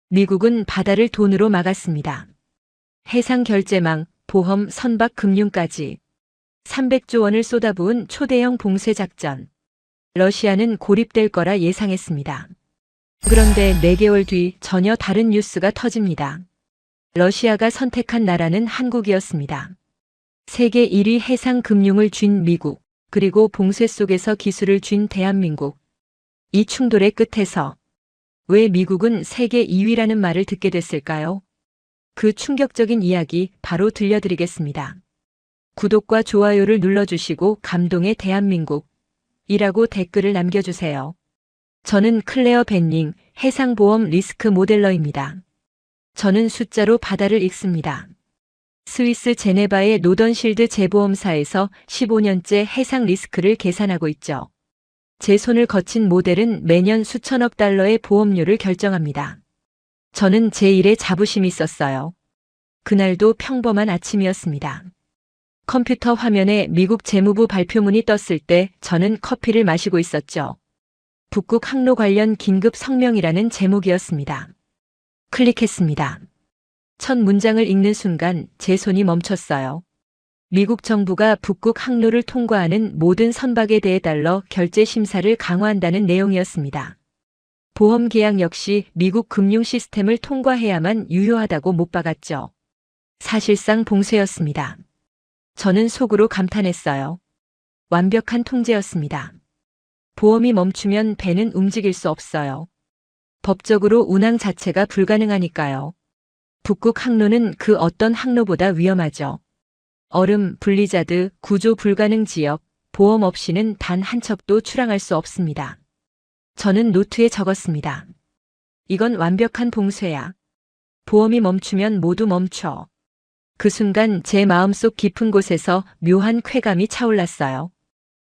미국은 바다를 돈으로 막았습니다. 해상 결제망, 보험, 선박 금융까지 300조 원을 쏟아부은 초대형 봉쇄 작전. 러시아는 고립될 거라 예상했습니다. 그런데 4개월 뒤 전혀 다른 뉴스가 터집니다. 러시아가 선택한 나라는 한국이었습니다. 세계 1위 해상 금융을 쥔 미국, 그리고 봉쇄 속에서 기술을 쥔 대한민국. 이 충돌의 끝에서 왜 미국은 세계 2위라는 말을 듣게 됐을까요? 그 충격적인 이야기 바로 들려드리겠습니다. 구독과 좋아요를 눌러주시고 감동의 대한민국 이라고 댓글을 남겨주세요. 저는 클레어 벤닝 해상보험 리스크 모델러입니다. 저는 숫자로 바다를 읽습니다. 스위스 제네바의 노던실드 재보험사에서 15년째 해상 리스크를 계산하고 있죠. 제 손을 거친 모델은 매년 수천억 달러의 보험료를 결정합니다. 저는 제 일에 자부심이 있었어요. 그날도 평범한 아침이었습니다. 컴퓨터 화면에 미국 재무부 발표문이 떴을 때 저는 커피를 마시고 있었죠. 북극 항로 관련 긴급 성명이라는 제목이었습니다. 클릭했습니다. 첫 문장을 읽는 순간 제 손이 멈췄어요. 미국 정부가 북극 항로를 통과하는 모든 선박에 대해 달러 결제 심사를 강화한다는 내용이었습니다. 보험 계약 역시 미국 금융 시스템을 통과해야만 유효하다고 못 박았죠. 사실상 봉쇄였습니다. 저는 속으로 감탄했어요. 완벽한 통제였습니다. 보험이 멈추면 배는 움직일 수 없어요. 법적으로 운항 자체가 불가능하니까요. 북극 항로는 그 어떤 항로보다 위험하죠. 얼음, 블리자드, 구조 불가능 지역, 보험 없이는 단 한 척도 출항할 수 없습니다. 저는 노트에 적었습니다. 이건 완벽한 봉쇄야. 보험이 멈추면 모두 멈춰. 그 순간 제 마음속 깊은 곳에서 묘한 쾌감이 차올랐어요.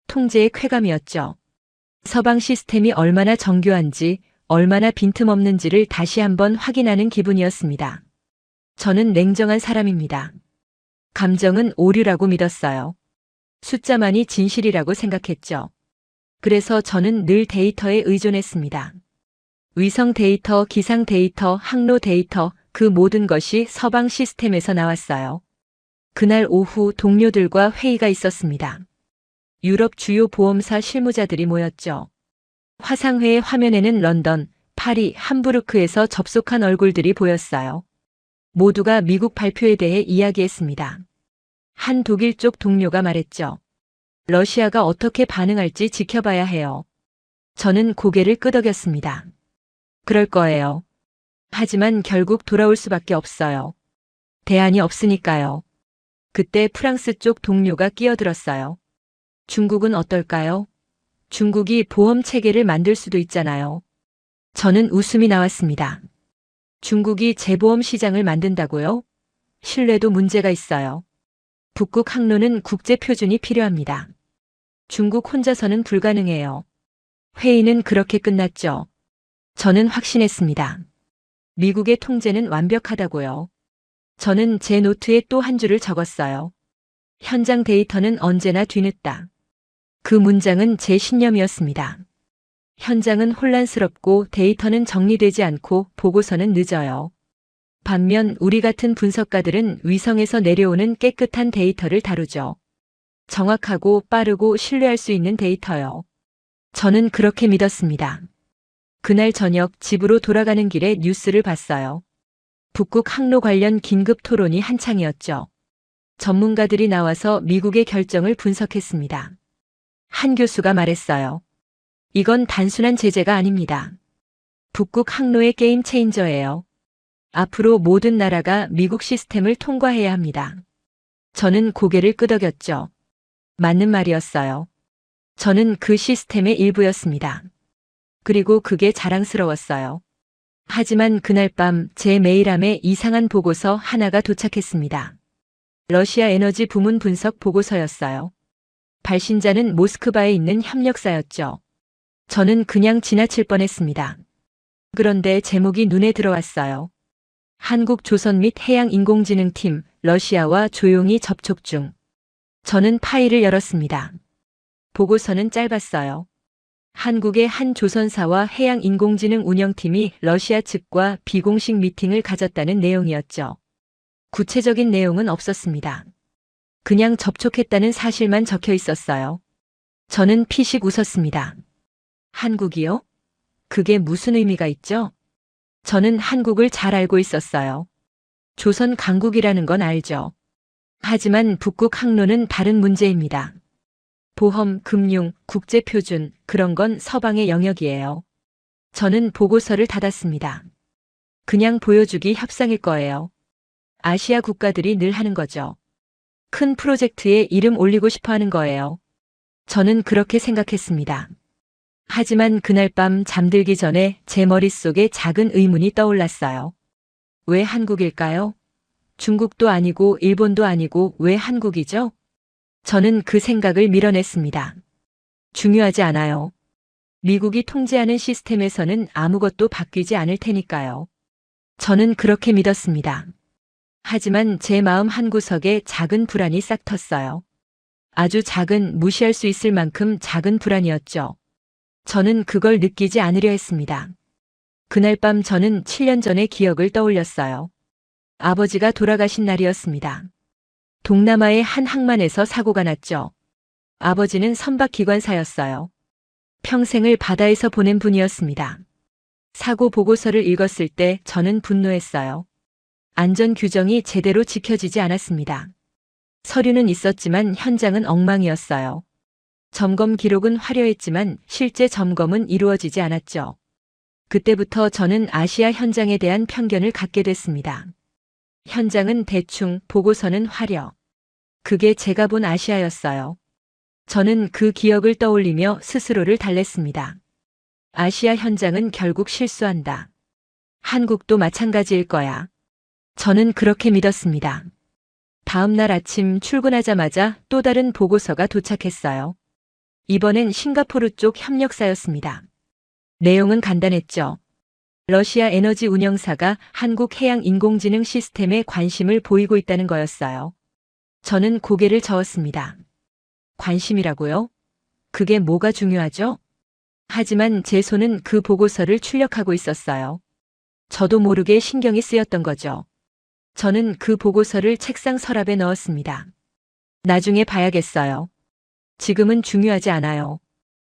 통제의 쾌감이었죠. 서방 시스템이 얼마나 정교한지, 얼마나 빈틈없는지를 다시 한번 확인하는 기분이었습니다. 저는 냉정한 사람입니다. 감정은 오류라고 믿었어요. 숫자만이 진실이라고 생각했죠. 그래서 저는 늘 데이터에 의존했습니다. 위성 데이터, 기상 데이터, 항로 데이터, 그 모든 것이 서방 시스템에서 나왔어요. 그날 오후 동료들과 회의가 있었습니다. 유럽 주요 보험사 실무자들이 모였죠. 화상회의 화면에는 런던, 파리, 함부르크에서 접속한 얼굴들이 보였어요. 모두가 미국 발표에 대해 이야기했습니다. 한 독일 쪽 동료가 말했죠. 러시아가 어떻게 반응할지 지켜봐야 해요. 저는 고개를 끄덕였습니다. 그럴 거예요. 하지만 결국 돌아올 수밖에 없어요. 대안이 없으니까요. 그때 프랑스 쪽 동료가 끼어들었어요. 중국은 어떨까요? 중국이 보험 체계를 만들 수도 있잖아요. 저는 웃음이 나왔습니다. 중국이 재보험 시장을 만든다고요? 신뢰도 문제가 있어요. 북극 항로는 국제 표준이 필요합니다. 중국 혼자서는 불가능해요. 회의는 그렇게 끝났죠. 저는 확신했습니다. 미국의 통제는 완벽하다고요. 저는 제 노트에 또 한 줄을 적었어요. 현장 데이터는 언제나 뒤늦다. 그 문장은 제 신념이었습니다. 현장은 혼란스럽고 데이터는 정리되지 않고 보고서는 늦어요. 반면 우리 같은 분석가들은 위성에서 내려오는 깨끗한 데이터를 다루죠. 정확하고 빠르고 신뢰할 수 있는 데이터요. 저는 그렇게 믿었습니다. 그날 저녁 집으로 돌아가는 길에 뉴스를 봤어요. 북극 항로 관련 긴급 토론이 한창이었죠. 전문가들이 나와서 미국의 결정을 분석했습니다. 한 교수가 말했어요. 이건 단순한 제재가 아닙니다. 북극 항로의 게임 체인저예요. 앞으로 모든 나라가 미국 시스템을 통과해야 합니다. 저는 고개를 끄덕였죠. 맞는 말이었어요. 저는 그 시스템의 일부였습니다. 그리고 그게 자랑스러웠어요. 하지만 그날 밤 제 메일함에 이상한 보고서 하나가 도착했습니다. 러시아 에너지 부문 분석 보고서였어요. 발신자는 모스크바에 있는 협력사였죠. 저는 그냥 지나칠 뻔했습니다. 그런데 제목이 눈에 들어왔어요. 한국조선 및 해양인공지능팀, 러시아와 조용히 접촉 중. 저는 파일을 열었습니다. 보고서는 짧았어요. 한국의 한 조선사와 해양인공지능 운영팀이 러시아 측과 비공식 미팅을 가졌다는 내용이었죠. 구체적인 내용은 없었습니다. 그냥 접촉했다는 사실만 적혀 있었어요. 저는 피식 웃었습니다. 한국이요? 그게 무슨 의미가 있죠? 저는 한국을 잘 알고 있었어요. 조선 강국이라는 건 알죠. 하지만 북극 항로는 다른 문제입니다. 보험, 금융, 국제표준, 그런 건 서방의 영역이에요. 저는 보고서를 닫았습니다. 그냥 보여주기 협상일 거예요. 아시아 국가들이 늘 하는 거죠. 큰 프로젝트에 이름 올리고 싶어 하는 거예요. 저는 그렇게 생각했습니다. 하지만 그날 밤 잠들기 전에 제 머릿속에 작은 의문이 떠올랐어요. 왜 한국일까요? 중국도 아니고 일본도 아니고 왜 한국이죠? 저는 그 생각을 밀어냈습니다. 중요하지 않아요. 미국이 통제하는 시스템에서는 아무것도 바뀌지 않을 테니까요. 저는 그렇게 믿었습니다. 하지만 제 마음 한구석에 작은 불안이 싹 텄어요. 아주 작은, 무시할 수 있을 만큼 작은 불안이었죠. 저는 그걸 느끼지 않으려 했습니다. 그날 밤 저는 7년 전의 기억을 떠올렸어요. 아버지가 돌아가신 날이었습니다. 동남아의 한 항만에서 사고가 났죠. 아버지는 선박기관사였어요. 평생을 바다에서 보낸 분이었습니다. 사고 보고서를 읽었을 때 저는 분노했어요. 안전 규정이 제대로 지켜지지 않았습니다. 서류는 있었지만 현장은 엉망이었어요. 점검 기록은 화려했지만 실제 점검은 이루어지지 않았죠. 그때부터 저는 아시아 현장에 대한 편견을 갖게 됐습니다. 현장은 대충, 보고서는 화려. 그게 제가 본 아시아였어요. 저는 그 기억을 떠올리며 스스로를 달랬습니다. 아시아 현장은 결국 실수한다. 한국도 마찬가지일 거야. 저는 그렇게 믿었습니다. 다음 날 아침 출근하자마자 또 다른 보고서가 도착했어요. 이번엔 싱가포르 쪽 협력사였습니다. 내용은 간단했죠. 러시아 에너지 운영사가 한국 해양 인공지능 시스템에 관심을 보이고 있다는 거였어요. 저는 고개를 저었습니다. 관심이라고요? 그게 뭐가 중요하죠? 하지만 제 손은 그 보고서를 출력하고 있었어요. 저도 모르게 신경이 쓰였던 거죠. 저는 그 보고서를 책상 서랍에 넣었습니다. 나중에 봐야겠어요. 지금은 중요하지 않아요.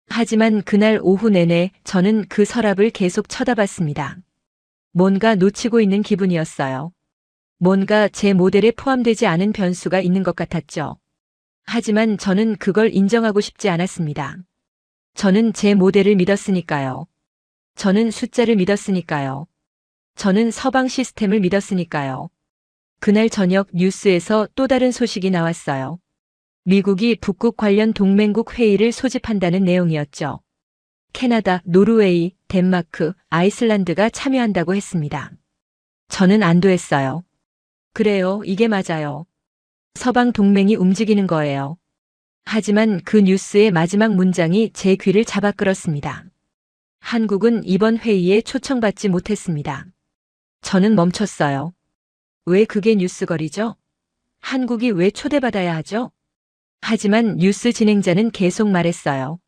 하지만 그날 오후 내내 저는 그 서랍을 계속 쳐다봤습니다. 뭔가 놓치고 있는 기분이었어요. 뭔가 제 모델에 포함되지 않은 변수가 있는 것 같았죠. 하지만 저는 그걸 인정하고 싶지 않았습니다. 저는 제 모델을 믿었으니까요. 저는 숫자를 믿었으니까요. 저는 서방 시스템을 믿었으니까요. 그날 저녁 뉴스에서 또 다른 소식이 나왔어요. 미국이 북극 관련 동맹국 회의를 소집한다는 내용이었죠. 캐나다, 노르웨이, 덴마크, 아이슬란드가 참여한다고 했습니다. 저는 안도했어요. 그래요, 이게 맞아요. 서방 동맹이 움직이는 거예요. 하지만 그 뉴스의 마지막 문장이 제 귀를 잡아 끌었습니다. 한국은 이번 회의에 초청받지 못했습니다. 저는 멈췄어요. 왜 그게 뉴스거리죠? 한국이 왜 초대받아야 하죠? 하지만 뉴스 진행자는 계속 말했어요.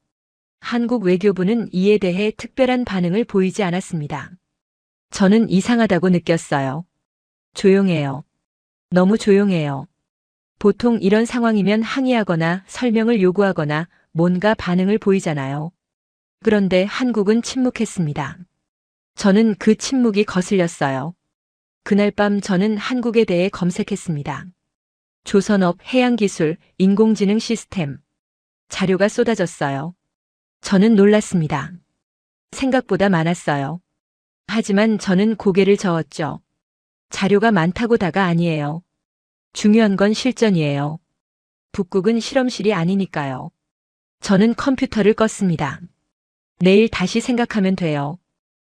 한국 외교부는 이에 대해 특별한 반응을 보이지 않았습니다. 저는 이상하다고 느꼈어요. 조용해요. 너무 조용해요. 보통 이런 상황이면 항의하거나 설명을 요구하거나 뭔가 반응을 보이잖아요. 그런데 한국은 침묵했습니다. 저는 그 침묵이 거슬렸어요. 그날 밤 저는 한국에 대해 검색했습니다. 조선업, 해양기술, 인공지능 시스템. 자료가 쏟아졌어요. 저는 놀랐습니다. 생각보다 많았어요. 하지만 저는 고개를 저었죠. 자료가 많다고 다가 아니에요. 중요한 건 실전이에요. 북극은 실험실이 아니니까요. 저는 컴퓨터를 껐습니다. 내일 다시 생각하면 돼요.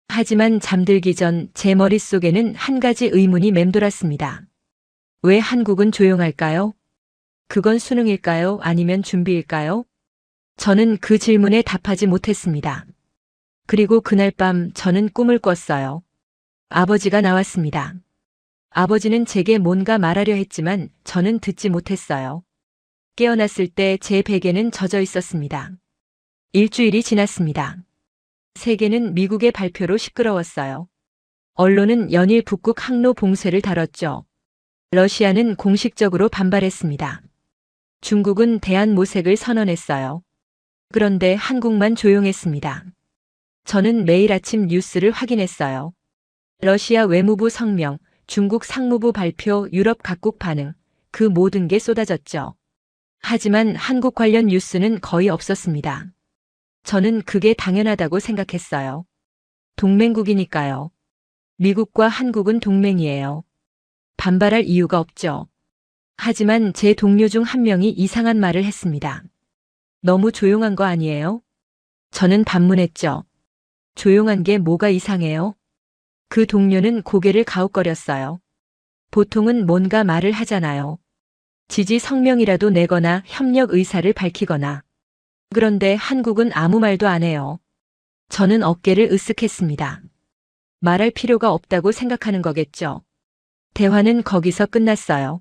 하지만 잠들기 전 제 머릿속에는 한 가지 의문이 맴돌았습니다. 왜 한국은 조용할까요? 그건 수능일까요? 아니면 준비일까요? 저는 그 질문에 답하지 못했습니다. 그리고 그날 밤 저는 꿈을 꿨어요. 아버지가 나왔습니다. 아버지는 제게 뭔가 말하려 했지만 저는 듣지 못했어요. 깨어났을 때 제 베개는 젖어 있었습니다. 일주일이 지났습니다. 세계는 미국의 발표로 시끄러웠어요. 언론은 연일 북극 항로 봉쇄를 다뤘죠. 러시아는 공식적으로 반발했습니다. 중국은 대한 모색을 선언했어요. 그런데 한국만 조용했습니다. 저는 매일 아침 뉴스를 확인했어요. 러시아 외무부 성명, 중국 상무부 발표, 유럽 각국 반응, 그 모든 게 쏟아졌죠. 하지만 한국 관련 뉴스는 거의 없었습니다. 저는 그게 당연하다고 생각했어요. 동맹국이니까요. 미국과 한국은 동맹이에요. 반발할 이유가 없죠. 하지만 제 동료 중 한 명이 이상한 말을 했습니다. 너무 조용한 거 아니에요? 저는 반문했죠. 조용한 게 뭐가 이상해요? 그 동료는 고개를 가웃거렸어요. 보통은 뭔가 말을 하잖아요. 지지 성명이라도 내거나 협력 의사를 밝히거나. 그런데 한국은 아무 말도 안 해요. 저는 어깨를 으쓱했습니다. 말할 필요가 없다고 생각하는 거겠죠. 대화는 거기서 끝났어요.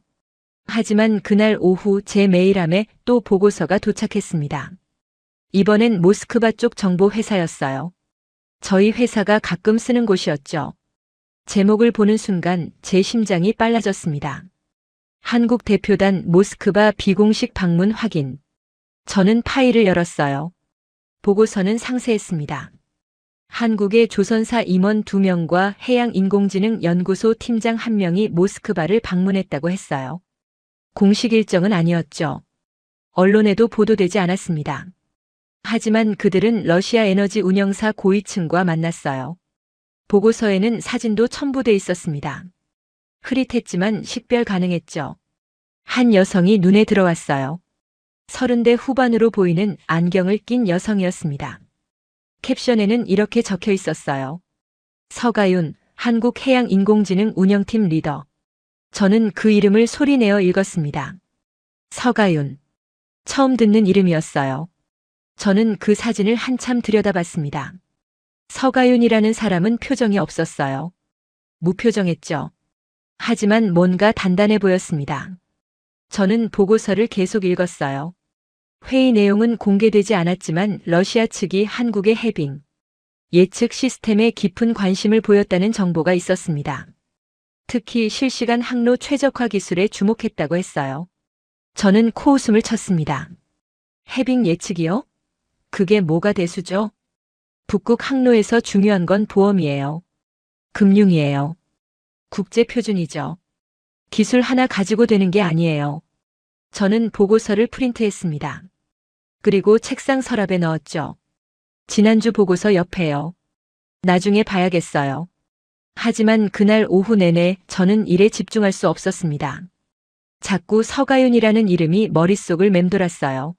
하지만 그날 오후 제 메일함에 또 보고서가 도착했습니다. 이번엔 모스크바 쪽 정보 회사였어요. 저희 회사가 가끔 쓰는 곳이었죠. 제목을 보는 순간 제 심장이 빨라졌습니다. 한국 대표단 모스크바 비공식 방문 확인. 저는 파일을 열었어요. 보고서는 상세했습니다. 한국의 조선사 임원 2명과 해양인공지능연구소 팀장 1명이 모스크바를 방문했다고 했어요. 공식 일정은 아니었죠. 언론에도 보도되지 않았습니다. 하지만 그들은 러시아 에너지 운영사 고위층과 만났어요. 보고서에는 사진도 첨부돼 있었습니다. 흐릿했지만 식별 가능했죠. 한 여성이 눈에 들어왔어요. 30대 후반으로 보이는 안경을 낀 여성이었습니다. 캡션에는 이렇게 적혀 있었어요. 서가윤, 한국해양인공지능 운영팀 리더. 저는 그 이름을 소리내어 읽었습니다. 서가윤. 처음 듣는 이름이었어요. 저는 그 사진을 한참 들여다봤습니다. 서가윤이라는 사람은 표정이 없었어요. 무표정했죠. 하지만 뭔가 단단해 보였습니다. 저는 보고서를 계속 읽었어요. 회의 내용은 공개되지 않았지만 러시아 측이 한국의 해빙, 예측 시스템에 깊은 관심을 보였다는 정보가 있었습니다. 특히 실시간 항로 최적화 기술에 주목했다고 했어요. 저는 코웃음을 쳤습니다. 해빙 예측이요? 그게 뭐가 대수죠? 북극 항로에서 중요한 건 보험이에요. 금융이에요. 국제 표준이죠. 기술 하나 가지고 되는 게 아니에요. 저는 보고서를 프린트했습니다. 그리고 책상 서랍에 넣었죠. 지난주 보고서 옆에요. 나중에 봐야겠어요. 하지만 그날 오후 내내 저는 일에 집중할 수 없었습니다. 자꾸 서가윤이라는 이름이 머릿속을 맴돌았어요.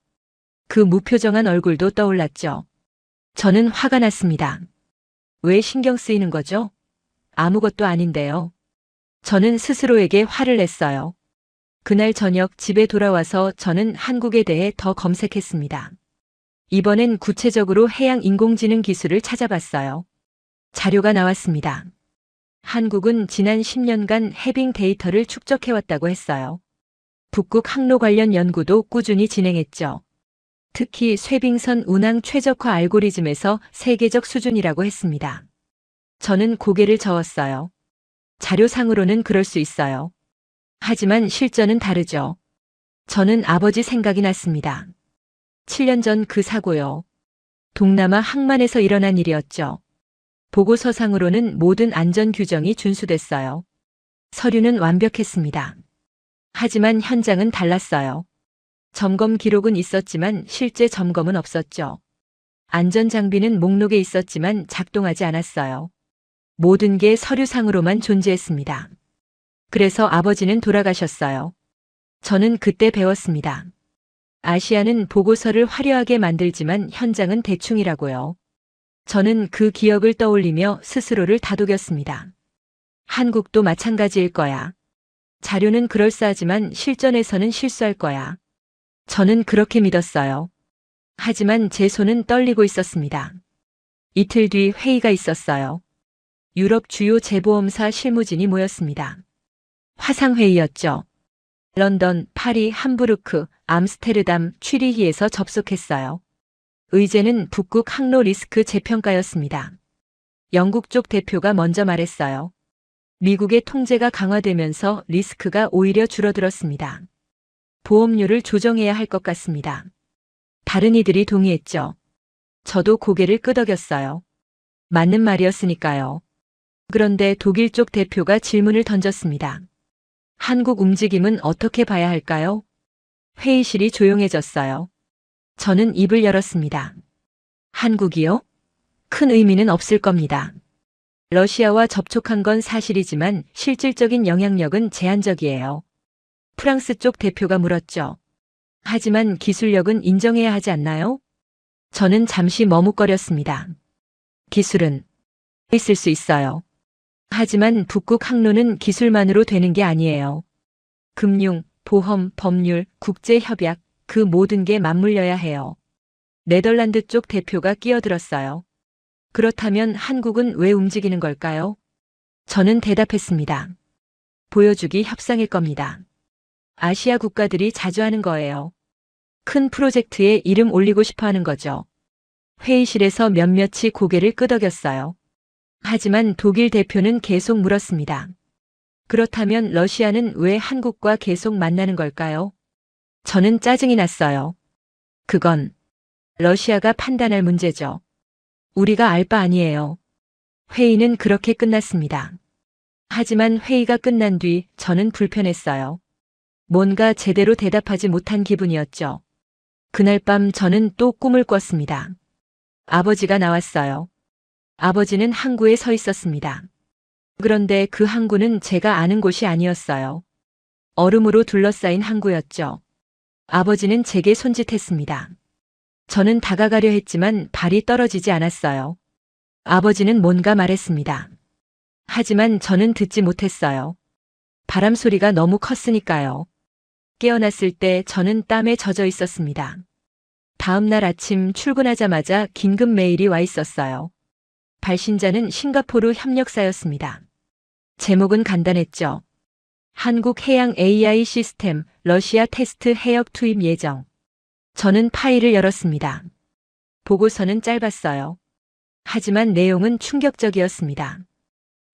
그 무표정한 얼굴도 떠올랐죠. 저는 화가 났습니다. 왜 신경 쓰이는 거죠? 아무것도 아닌데요. 저는 스스로에게 화를 냈어요. 그날 저녁 집에 돌아와서 저는 한국에 대해 더 검색했습니다. 이번엔 구체적으로 해양 인공지능 기술을 찾아봤어요. 자료가 나왔습니다. 한국은 지난 10년간 해빙 데이터를 축적해왔다고 했어요. 북극 항로 관련 연구도 꾸준히 진행했죠. 특히 쇠빙선 운항 최적화 알고리즘에서 세계적 수준이라고 했습니다. 저는 고개를 저었어요. 자료상으로는 그럴 수 있어요. 하지만 실전은 다르죠. 저는 아버지 생각이 났습니다. 7년 전 그 사고요. 동남아 항만에서 일어난 일이었죠. 보고서상으로는 모든 안전 규정이 준수됐어요. 서류는 완벽했습니다. 하지만 현장은 달랐어요. 점검 기록은 있었지만 실제 점검은 없었죠. 안전장비는 목록에 있었지만 작동하지 않았어요. 모든 게 서류상으로만 존재했습니다. 그래서 아버지는 돌아가셨어요. 저는 그때 배웠습니다. 아시아는 보고서를 화려하게 만들지만 현장은 대충이라고요. 저는 그 기억을 떠올리며 스스로를 다독였습니다. 한국도 마찬가지일 거야. 자료는 그럴싸하지만 실전에서는 실수할 거야. 저는 그렇게 믿었어요. 하지만 제 손은 떨리고 있었습니다. 이틀 뒤 회의가 있었어요. 유럽 주요 재보험사 실무진이 모였습니다. 화상회의였죠. 런던, 파리, 함부르크, 암스테르담, 취리히에서 접속했어요. 의제는 북극 항로 리스크 재평가였습니다. 영국 쪽 대표가 먼저 말했어요. 미국의 통제가 강화되면서 리스크가 오히려 줄어들었습니다. 보험료를 조정해야 할 것 같습니다. 다른 이들이 동의했죠. 저도 고개를 끄덕였어요. 맞는 말이었으니까요. 그런데 독일 쪽 대표가 질문을 던졌습니다. 한국 움직임은 어떻게 봐야 할까요? 회의실이 조용해졌어요. 저는 입을 열었습니다. 한국이요? 큰 의미는 없을 겁니다. 러시아와 접촉한 건 사실이지만 실질적인 영향력은 제한적이에요. 프랑스 쪽 대표가 물었죠. 하지만 기술력은 인정해야 하지 않나요? 저는 잠시 머뭇거렸습니다. 기술은 있을 수 있어요. 하지만 북극 항로는 기술만으로 되는 게 아니에요. 금융, 보험, 법률, 국제협약, 그 모든 게 맞물려야 해요. 네덜란드 쪽 대표가 끼어들었어요. 그렇다면 한국은 왜 움직이는 걸까요? 저는 대답했습니다. 보여주기 협상일 겁니다. 아시아 국가들이 자주 하는 거예요. 큰 프로젝트에 이름 올리고 싶어 하는 거죠. 회의실에서 몇몇이 고개를 끄덕였어요. 하지만 독일 대표는 계속 물었습니다. 그렇다면 러시아는 왜 한국과 계속 만나는 걸까요? 저는 짜증이 났어요. 그건 러시아가 판단할 문제죠. 우리가 알 바 아니에요. 회의는 그렇게 끝났습니다. 하지만 회의가 끝난 뒤 저는 불편했어요. 뭔가 제대로 대답하지 못한 기분이었죠. 그날 밤 저는 또 꿈을 꿨습니다. 아버지가 나왔어요. 아버지는 항구에 서 있었습니다. 그런데 그 항구는 제가 아는 곳이 아니었어요. 얼음으로 둘러싸인 항구였죠. 아버지는 제게 손짓했습니다. 저는 다가가려 했지만 발이 떨어지지 않았어요. 아버지는 뭔가 말했습니다. 하지만 저는 듣지 못했어요. 바람 소리가 너무 컸으니까요. 깨어났을 때 저는 땀에 젖어 있었습니다. 다음 날 아침 출근하자마자 긴급 메일이 와 있었어요. 발신자는 싱가포르 협력사였습니다. 제목은 간단했죠. 한국 해양 AI 시스템 러시아 테스트 해역 투입 예정. 저는 파일을 열었습니다. 보고서는 짧았어요. 하지만 내용은 충격적이었습니다.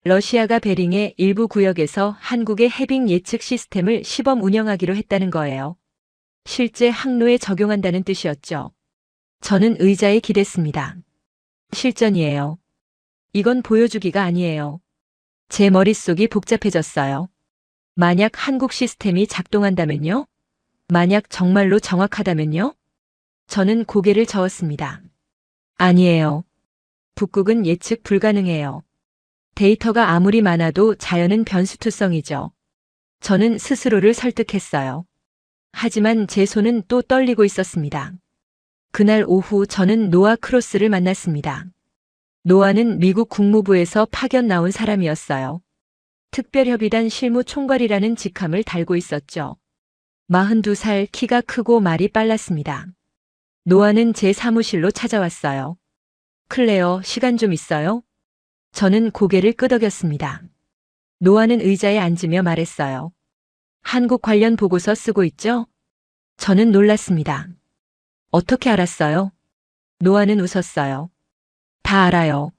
러시아가 베링의 일부 구역에서 한국의 해빙 예측 시스템을 시범 운영하기로 했다는 거예요. 실제 항로에 적용한다는 뜻이었죠. 저는 의자에 기댔습니다. 실전이에요. 이건 보여주기가 아니에요. 제 머릿속이 복잡해졌어요. 만약 한국 시스템이 작동한다면요? 만약 정말로 정확하다면요? 저는 고개를 저었습니다. 아니에요. 북극은 예측 불가능해요. 데이터가 아무리 많아도 자연은 변수투성이죠. 저는 스스로를 설득했어요. 하지만 제 손은 또 떨리고 있었습니다. 그날 오후 저는 노아 크로스를 만났습니다. 노아는 미국 국무부에서 파견 나온 사람이었어요. 특별협의단 실무총괄이라는 직함을 달고 있었죠. 42살, 키가 크고 말이 빨랐습니다. 노아는 제 사무실로 찾아왔어요. 클레어, 시간 좀 있어요? 저는 고개를 끄덕였습니다. 노아는 의자에 앉으며 말했어요. 한국 관련 보고서 쓰고 있죠? 저는 놀랐습니다. 어떻게 알았어요? 노아는 웃었어요. 다 알아요.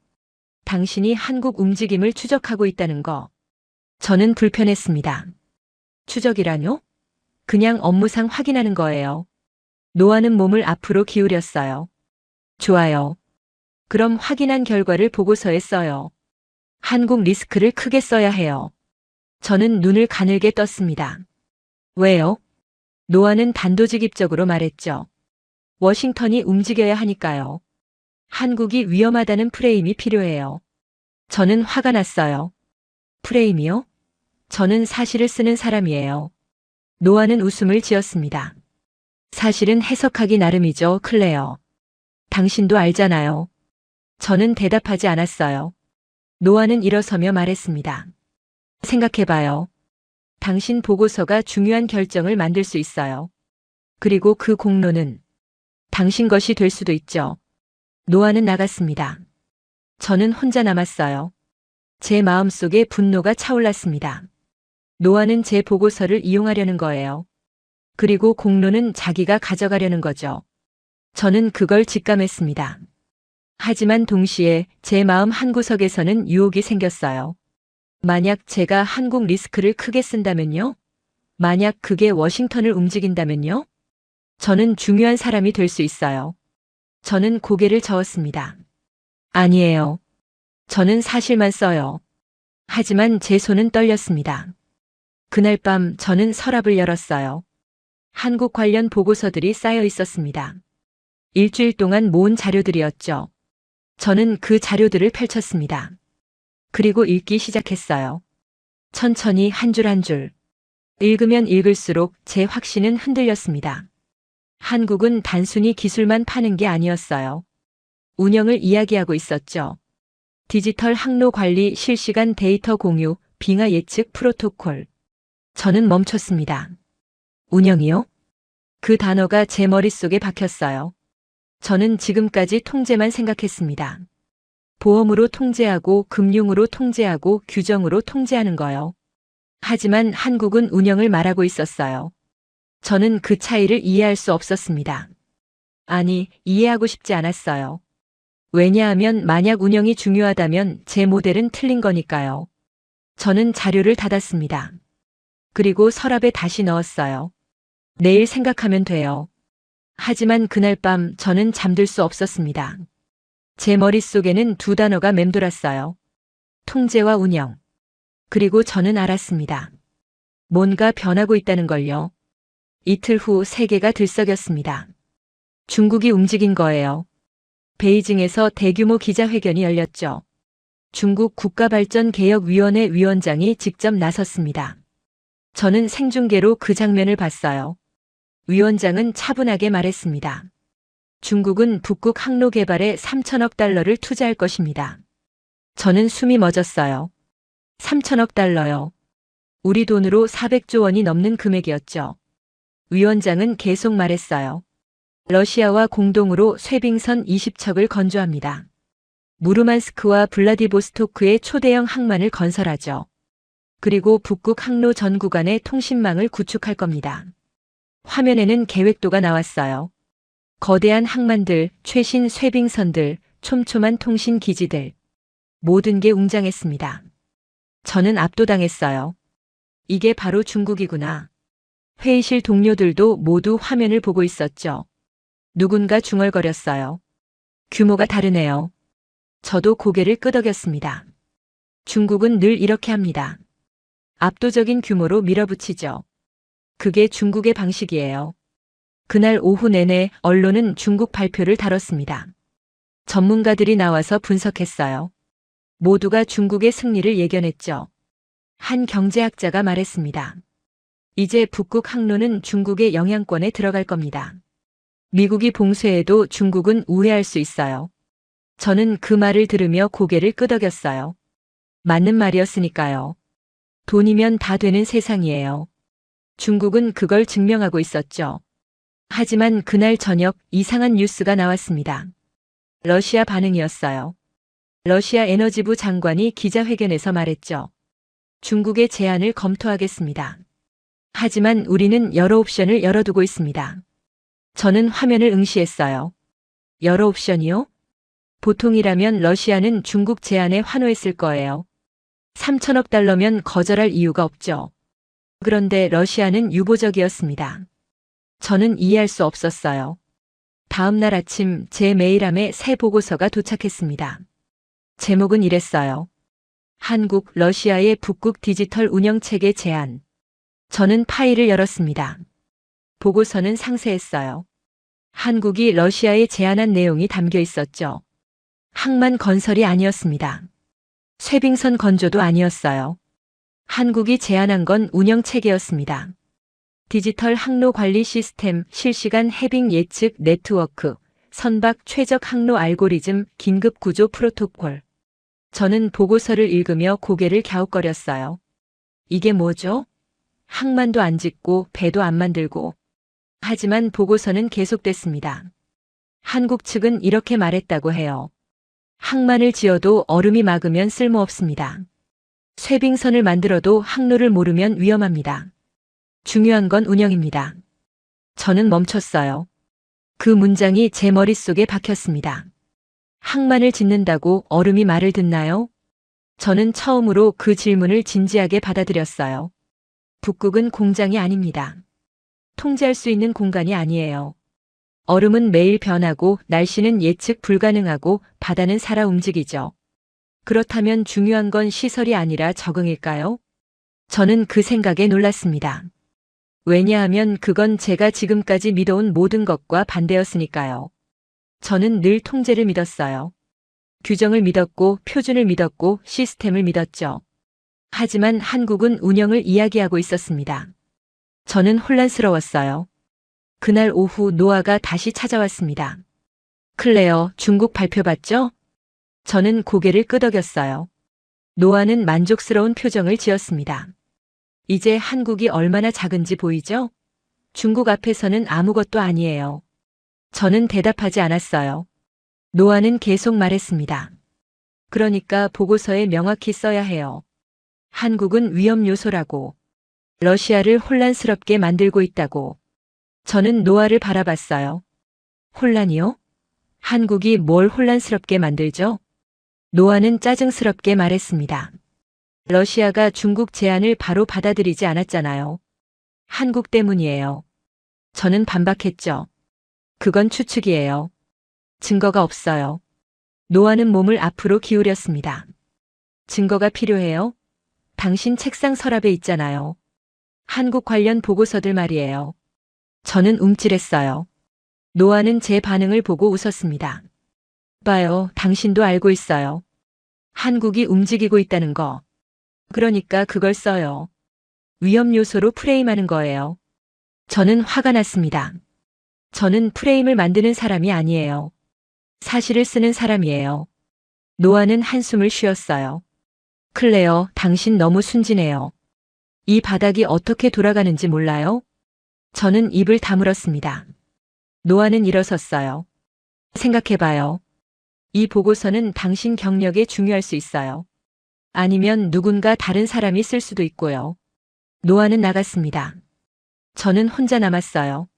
당신이 한국 움직임을 추적하고 있다는 거. 저는 불편했습니다. 추적이라뇨? 그냥 업무상 확인하는 거예요. 노아는 몸을 앞으로 기울였어요. 좋아요. 그럼 확인한 결과를 보고서에 써요. 한국 리스크를 크게 써야 해요. 저는 눈을 가늘게 떴습니다. 왜요? 노아는 단도직입적으로 말했죠. 워싱턴이 움직여야 하니까요. 한국이 위험하다는 프레임이 필요해요. 저는 화가 났어요. 프레임이요? 저는 사실을 쓰는 사람이에요. 노아는 웃음을 지었습니다. 사실은 해석하기 나름이죠, 클레어. 당신도 알잖아요. 저는 대답하지 않았어요. 노아는 일어서며 말했습니다. 생각해봐요. 당신 보고서가 중요한 결정을 만들 수 있어요. 그리고 그 공로는 당신 것이 될 수도 있죠. 노아는 나갔습니다. 저는 혼자 남았어요. 제 마음속에 분노가 차올랐습니다. 노아는 제 보고서를 이용하려는 거예요. 그리고 공로는 자기가 가져가려는 거죠. 저는 그걸 직감했습니다. 하지만 동시에 제 마음 한구석에서는 유혹이 생겼어요. 만약 제가 한국 리스크를 크게 쓴다면요? 만약 그게 워싱턴을 움직인다면요? 저는 중요한 사람이 될 수 있어요. 저는 고개를 저었습니다. 아니에요. 저는 사실만 써요. 하지만 제 손은 떨렸습니다. 그날 밤 저는 서랍을 열었어요. 한국 관련 보고서들이 쌓여 있었습니다. 일주일 동안 모은 자료들이었죠. 저는 그 자료들을 펼쳤습니다. 그리고 읽기 시작했어요. 천천히 한 줄 한 줄. 읽으면 읽을수록 제 확신은 흔들렸습니다. 한국은 단순히 기술만 파는 게 아니었어요. 운영을 이야기하고 있었죠. 디지털 항로 관리 실시간 데이터 공유, 빙하 예측 프로토콜. 저는 멈췄습니다. 운영이요? 그 단어가 제 머릿속에 박혔어요. 저는 지금까지 통제만 생각했습니다. 보험으로 통제하고 금융으로 통제하고 규정으로 통제하는 거요. 하지만 한국은 운영을 말하고 있었어요. 저는 그 차이를 이해할 수 없었습니다. 아니, 이해하고 싶지 않았어요. 왜냐하면 만약 운영이 중요하다면 제 모델은 틀린 거니까요. 저는 자료를 닫았습니다. 그리고 서랍에 다시 넣었어요. 내일 생각하면 돼요. 하지만 그날 밤 저는 잠들 수 없었습니다. 제 머릿속에는 두 단어가 맴돌았어요. 통제와 운영. 그리고 저는 알았습니다. 뭔가 변하고 있다는 걸요. 이틀 후 세계가 들썩였습니다. 중국이 움직인 거예요. 베이징에서 대규모 기자회견이 열렸죠. 중국 국가발전개혁위원회 위원장이 직접 나섰습니다. 저는 생중계로 그 장면을 봤어요. 위원장은 차분하게 말했습니다. 중국은 북극 항로 개발에 3천억 달러를 투자할 것입니다. 저는 숨이 멎었어요. 3천억 달러요. 우리 돈으로 400조 원이 넘는 금액이었죠. 위원장은 계속 말했어요. 러시아와 공동으로 쇠빙선 20척을 건조합니다. 무르만스크와 블라디보스토크에 초대형 항만을 건설하죠. 그리고 북극 항로 전 구간의 통신망을 구축할 겁니다. 화면에는 계획도가 나왔어요. 거대한 항만들, 최신 쇠빙선들, 촘촘한 통신 기지들. 모든 게 웅장했습니다. 저는 압도당했어요. 이게 바로 중국이구나. 회의실 동료들도 모두 화면을 보고 있었죠. 누군가 중얼거렸어요. 규모가 다르네요. 저도 고개를 끄덕였습니다. 중국은 늘 이렇게 합니다. 압도적인 규모로 밀어붙이죠. 그게 중국의 방식이에요. 그날 오후 내내 언론은 중국 발표를 다뤘습니다. 전문가들이 나와서 분석했어요. 모두가 중국의 승리를 예견했죠. 한 경제학자가 말했습니다. 이제 북극 항로는 중국의 영향권에 들어갈 겁니다. 미국이 봉쇄해도 중국은 우회할 수 있어요. 저는 그 말을 들으며 고개를 끄덕였어요. 맞는 말이었으니까요. 돈이면 다 되는 세상이에요. 중국은 그걸 증명하고 있었죠. 하지만 그날 저녁 이상한 뉴스가 나왔습니다. 러시아 반응이었어요. 러시아 에너지부 장관이 기자회견에서 말했죠. 중국의 제안을 검토하겠습니다. 하지만 우리는 여러 옵션을 열어두고 있습니다. 저는 화면을 응시했어요. 여러 옵션이요? 보통이라면 러시아는 중국 제안에 환호했을 거예요. 3천억 달러면 거절할 이유가 없죠. 그런데 러시아는 유보적이었습니다. 저는 이해할 수 없었어요. 다음 날 아침 제 메일함에 새 보고서가 도착했습니다. 제목은 이랬어요. 한국, 러시아의 북극 디지털 운영체계 제안. 저는 파일을 열었습니다. 보고서는 상세했어요. 한국이 러시아에 제안한 내용이 담겨 있었죠. 항만 건설이 아니었습니다. 쇠빙선 건조도 아니었어요. 한국이 제안한 건 운영체계였습니다. 디지털 항로 관리 시스템, 실시간 해빙 예측 네트워크, 선박 최적 항로 알고리즘, 긴급 구조 프로토콜. 저는 보고서를 읽으며 고개를 갸웃거렸어요. 이게 뭐죠? 항만도 안 짓고 배도 안 만들고. 하지만 보고서는 계속됐습니다. 한국 측은 이렇게 말했다고 해요. 항만을 지어도 얼음이 막으면 쓸모없습니다. 쇠빙선을 만들어도 항로를 모르면 위험합니다. 중요한 건 운영입니다. 저는 멈췄어요. 그 문장이 제 머릿속에 박혔습니다. 항만을 짓는다고 얼음이 말을 듣나요? 저는 처음으로 그 질문을 진지하게 받아들였어요. 북극은 공장이 아닙니다. 통제할 수 있는 공간이 아니에요. 얼음은 매일 변하고 날씨는 예측 불가능하고 바다는 살아 움직이죠. 그렇다면 중요한 건 시설이 아니라 적응일까요? 저는 그 생각에 놀랐습니다. 왜냐하면 그건 제가 지금까지 믿어온 모든 것과 반대였으니까요. 저는 늘 통제를 믿었어요. 규정을 믿었고 표준을 믿었고 시스템을 믿었죠. 하지만 한국은 운영을 이야기하고 있었습니다. 저는 혼란스러웠어요. 그날 오후 노아가 다시 찾아왔습니다. 클레어, 중국 발표 봤죠? 저는 고개를 끄덕였어요. 노아는 만족스러운 표정을 지었습니다. 이제 한국이 얼마나 작은지 보이죠? 중국 앞에서는 아무것도 아니에요. 저는 대답하지 않았어요. 노아는 계속 말했습니다. 그러니까 보고서에 명확히 써야 해요. 한국은 위험 요소라고. 러시아를 혼란스럽게 만들고 있다고. 저는 노아를 바라봤어요. 혼란이요? 한국이 뭘 혼란스럽게 만들죠? 노아는 짜증스럽게 말했습니다. 러시아가 중국 제안을 바로 받아들이지 않았잖아요. 한국 때문이에요. 저는 반박했죠. 그건 추측이에요. 증거가 없어요. 노아는 몸을 앞으로 기울였습니다. 증거가 필요해요? 당신 책상 서랍에 있잖아요. 한국 관련 보고서들 말이에요. 저는 움찔했어요. 노아는 제 반응을 보고 웃었습니다. 봐요, 당신도 알고 있어요. 한국이 움직이고 있다는 거. 그러니까 그걸 써요. 위험 요소로 프레임하는 거예요. 저는 화가 났습니다. 저는 프레임을 만드는 사람이 아니에요. 사실을 쓰는 사람이에요. 노아는 한숨을 쉬었어요. 클레어, 당신 너무 순진해요. 이 바닥이 어떻게 돌아가는지 몰라요? 저는 입을 다물었습니다. 노아는 일어섰어요. 생각해봐요. 이 보고서는 당신 경력에 중요할 수 있어요. 아니면 누군가 다른 사람이 쓸 수도 있고요. 노아는 나갔습니다. 저는 혼자 남았어요.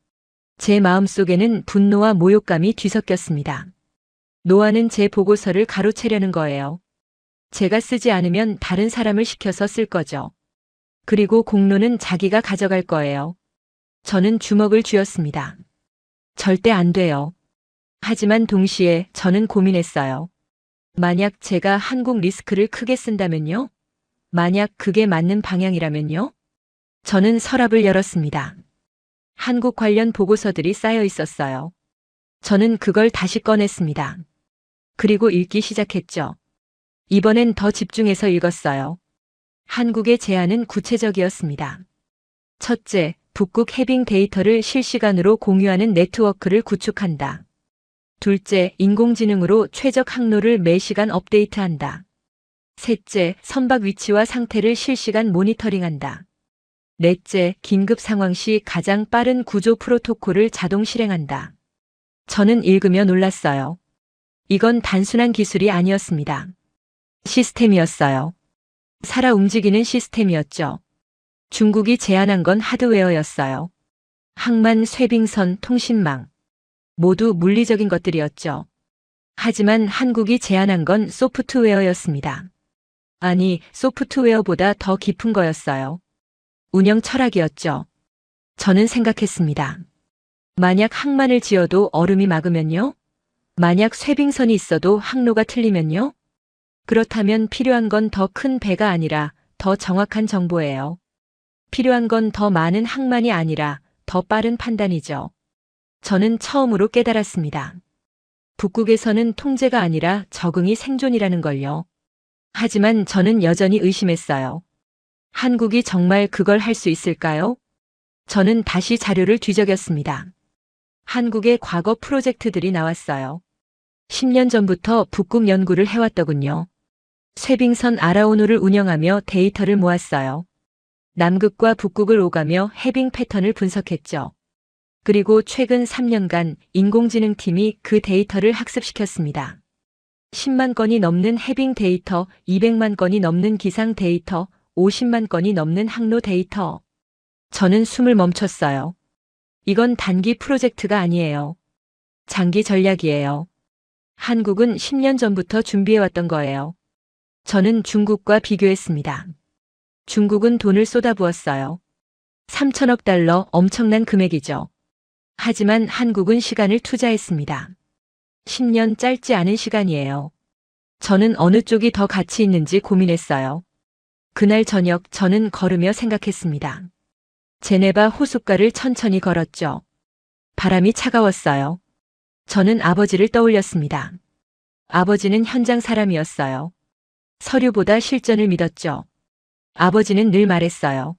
제 마음속에는 분노와 모욕감이 뒤섞였습니다. 노아는 제 보고서를 가로채려는 거예요. 제가 쓰지 않으면 다른 사람을 시켜서 쓸 거죠. 그리고 공로는 자기가 가져갈 거예요. 저는 주먹을 쥐었습니다. 절대 안 돼요. 하지만 동시에 저는 고민했어요. 만약 제가 한국 리스크를 크게 쓴다면요? 만약 그게 맞는 방향이라면요? 저는 서랍을 열었습니다. 한국 관련 보고서들이 쌓여 있었어요. 저는 그걸 다시 꺼냈습니다. 그리고 읽기 시작했죠. 이번엔 더 집중해서 읽었어요. 한국의 제안은 구체적이었습니다. 첫째, 북극 해빙 데이터를 실시간으로 공유하는 네트워크를 구축한다. 둘째, 인공지능으로 최적 항로를 매시간 업데이트한다. 셋째, 선박 위치와 상태를 실시간 모니터링한다. 넷째, 긴급 상황 시 가장 빠른 구조 프로토콜을 자동 실행한다. 저는 읽으며 놀랐어요. 이건 단순한 기술이 아니었습니다. 시스템이었어요. 살아 움직이는 시스템이었죠. 중국이 제안한 건 하드웨어였어요. 항만, 쇄빙선, 통신망. 모두 물리적인 것들이었죠. 하지만 한국이 제안한 건 소프트웨어였습니다. 아니, 소프트웨어보다 더 깊은 거였어요. 운영 철학이었죠. 저는 생각했습니다. 만약 항만을 지어도 얼음이 막으면요? 만약 쇄빙선이 있어도 항로가 틀리면요? 그렇다면 필요한 건 더 큰 배가 아니라 더 정확한 정보예요. 필요한 건 더 많은 항만이 아니라 더 빠른 판단이죠. 저는 처음으로 깨달았습니다. 북극에서는 통제가 아니라 적응이 생존이라는 걸요. 하지만 저는 여전히 의심했어요. 한국이 정말 그걸 할 수 있을까요? 저는 다시 자료를 뒤적였습니다. 한국의 과거 프로젝트들이 나왔어요. 10년 전부터 북극 연구를 해왔더군요. 쇄빙선 아라오노를 운영하며 데이터를 모았어요. 남극과 북극을 오가며 해빙 패턴을 분석했죠. 그리고 최근 3년간 인공지능팀이 그 데이터를 학습시켰습니다. 10만 건이 넘는 해빙 데이터, 200만 건이 넘는 기상 데이터, 50만 건이 넘는 항로 데이터. 저는 숨을 멈췄어요. 이건 단기 프로젝트가 아니에요. 장기 전략이에요. 한국은 10년 전부터 준비해왔던 거예요. 저는 중국과 비교했습니다. 중국은 돈을 쏟아부었어요. 3천억 달러 엄청난 금액이죠. 하지만 한국은 시간을 투자했습니다. 10년 짧지 않은 시간이에요. 저는 어느 쪽이 더 가치 있는지 고민했어요. 그날 저녁 저는 걸으며 생각했습니다. 제네바 호숫가를 천천히 걸었죠. 바람이 차가웠어요. 저는 아버지를 떠올렸습니다. 아버지는 현장 사람이었어요. 서류보다 실전을 믿었죠. 아버지는 늘 말했어요.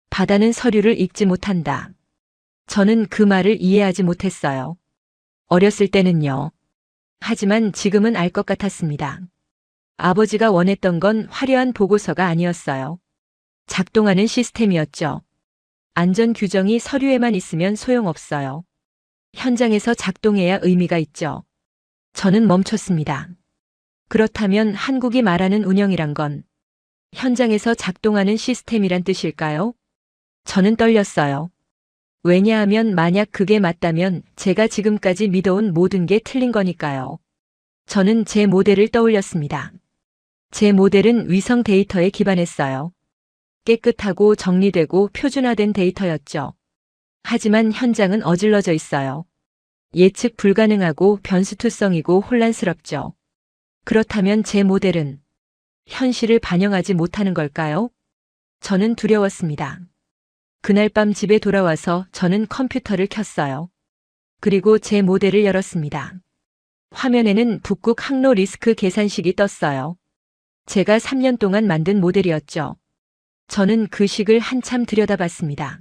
바다는 서류를 읽지 못한다. 저는 그 말을 이해하지 못했어요. 어렸을 때는요. 하지만 지금은 알 것 같았습니다. 아버지가 원했던 건 화려한 보고서가 아니었어요. 작동하는 시스템이었죠. 안전 규정이 서류에만 있으면 소용없어요. 현장에서 작동해야 의미가 있죠. 저는 멈췄습니다. 그렇다면 한국이 말하는 운영이란 건 현장에서 작동하는 시스템이란 뜻일까요? 저는 떨렸어요. 왜냐하면 만약 그게 맞다면 제가 지금까지 믿어온 모든 게 틀린 거니까요. 저는 제 모델을 떠올렸습니다. 제 모델은 위성 데이터에 기반했어요. 깨끗하고 정리되고 표준화된 데이터였죠. 하지만 현장은 어질러져 있어요. 예측 불가능하고 변수투성이고 혼란스럽죠. 그렇다면 제 모델은 현실을 반영하지 못하는 걸까요? 저는 두려웠습니다. 그날 밤 집에 돌아와서 저는 컴퓨터를 켰어요. 그리고 제 모델을 열었습니다. 화면에는 북극 항로 리스크 계산식이 떴어요. 제가 3년 동안 만든 모델이었죠. 저는 그 식을 한참 들여다봤습니다.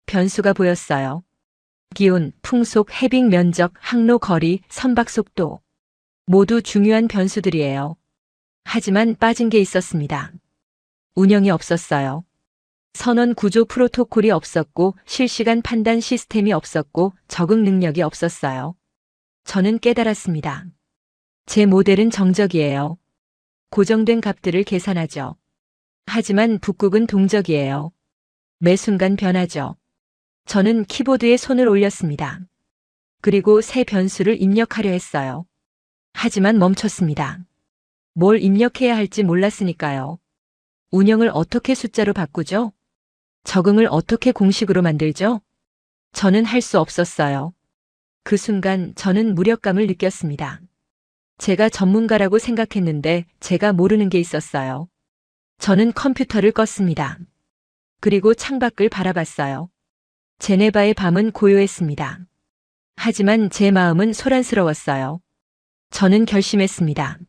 변수가 보였어요. 기온, 풍속, 해빙 면적, 항로 거리, 선박 속도. 모두 중요한 변수들이에요. 하지만 빠진 게 있었습니다. 운영이 없었어요. 선원 구조 프로토콜이 없었고 실시간 판단 시스템이 없었고 적응 능력이 없었어요. 저는 깨달았습니다. 제 모델은 정적이에요. 고정된 값들을 계산하죠. 하지만 북극은 동적이에요. 매 순간 변하죠. 저는 키보드에 손을 올렸습니다. 그리고 새 변수를 입력하려 했어요. 하지만 멈췄습니다. 뭘 입력해야 할지 몰랐으니까요. 운영을 어떻게 숫자로 바꾸죠? 적응을 어떻게 공식으로 만들죠? 저는 할 수 없었어요. 그 순간 저는 무력감을 느꼈습니다. 제가 전문가라고 생각했는데 제가 모르는 게 있었어요. 저는 컴퓨터를 껐습니다. 그리고 창밖을 바라봤어요. 제네바의 밤은 고요했습니다. 하지만 제 마음은 소란스러웠어요. 저는 결심했습니다.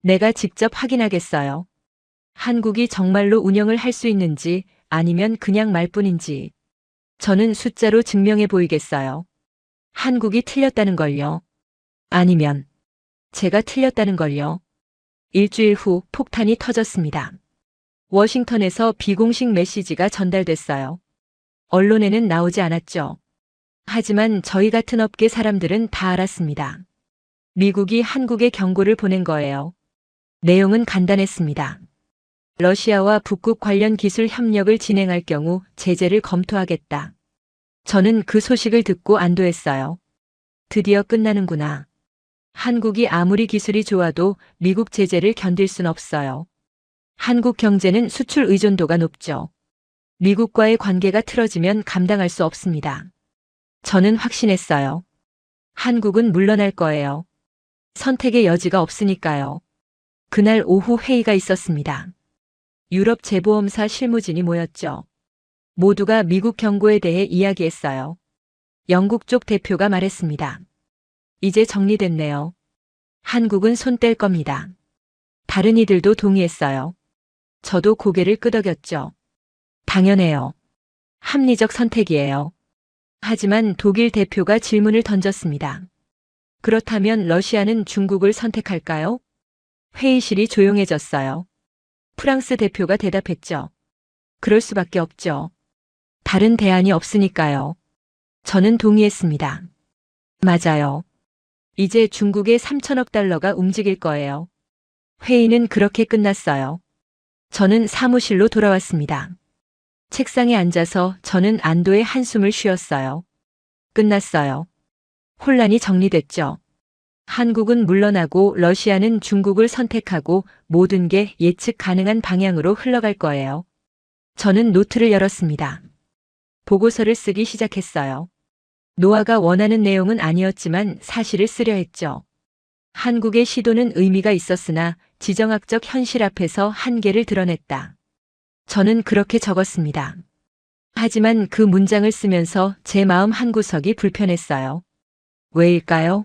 내가 직접 확인하겠어요. 한국이 정말로 운영을 할 수 있는지 아니면 그냥 말뿐인지. 저는 숫자로 증명해 보이겠어요. 한국이 틀렸다는 걸요. 아니면 제가 틀렸다는 걸요. 일주일 후 폭탄이 터졌습니다. 워싱턴에서 비공식 메시지가 전달됐어요. 언론에는 나오지 않았죠. 하지만 저희 같은 업계 사람들은 다 알았습니다. 미국이 한국에 경고를 보낸 거예요. 내용은 간단했습니다. 러시아와 북극 관련 기술 협력을 진행할 경우 제재를 검토하겠다. 저는 그 소식을 듣고 안도했어요. 드디어 끝나는구나. 한국이 아무리 기술이 좋아도 미국 제재를 견딜 순 없어요. 한국 경제는 수출 의존도가 높죠. 미국과의 관계가 틀어지면 감당할 수 없습니다. 저는 확신했어요. 한국은 물러날 거예요. 선택의 여지가 없으니까요. 그날 오후 회의가 있었습니다. 유럽 재보험사 실무진이 모였죠. 모두가 미국 경고에 대해 이야기했어요. 영국 쪽 대표가 말했습니다. 이제 정리됐네요. 한국은 손 뗄 겁니다. 다른 이들도 동의했어요. 저도 고개를 끄덕였죠. 당연해요. 합리적 선택이에요. 하지만 독일 대표가 질문을 던졌습니다. 그렇다면 러시아는 중국을 선택할까요? 회의실이 조용해졌어요. 프랑스 대표가 대답했죠. 그럴 수밖에 없죠. 다른 대안이 없으니까요. 저는 동의했습니다. 맞아요. 이제 중국의 3천억 달러가 움직일 거예요. 회의는 그렇게 끝났어요. 저는 사무실로 돌아왔습니다. 책상에 앉아서 저는 안도의 한숨을 쉬었어요. 끝났어요. 혼란이 정리됐죠. 한국은 물러나고 러시아는 중국을 선택하고 모든 게 예측 가능한 방향으로 흘러갈 거예요. 저는 노트를 열었습니다. 보고서를 쓰기 시작했어요. 노아가 원하는 내용은 아니었지만 사실을 쓰려 했죠. 한국의 시도는 의미가 있었으나 지정학적 현실 앞에서 한계를 드러냈다. 저는 그렇게 적었습니다. 하지만 그 문장을 쓰면서 제 마음 한구석이 불편했어요. 왜일까요?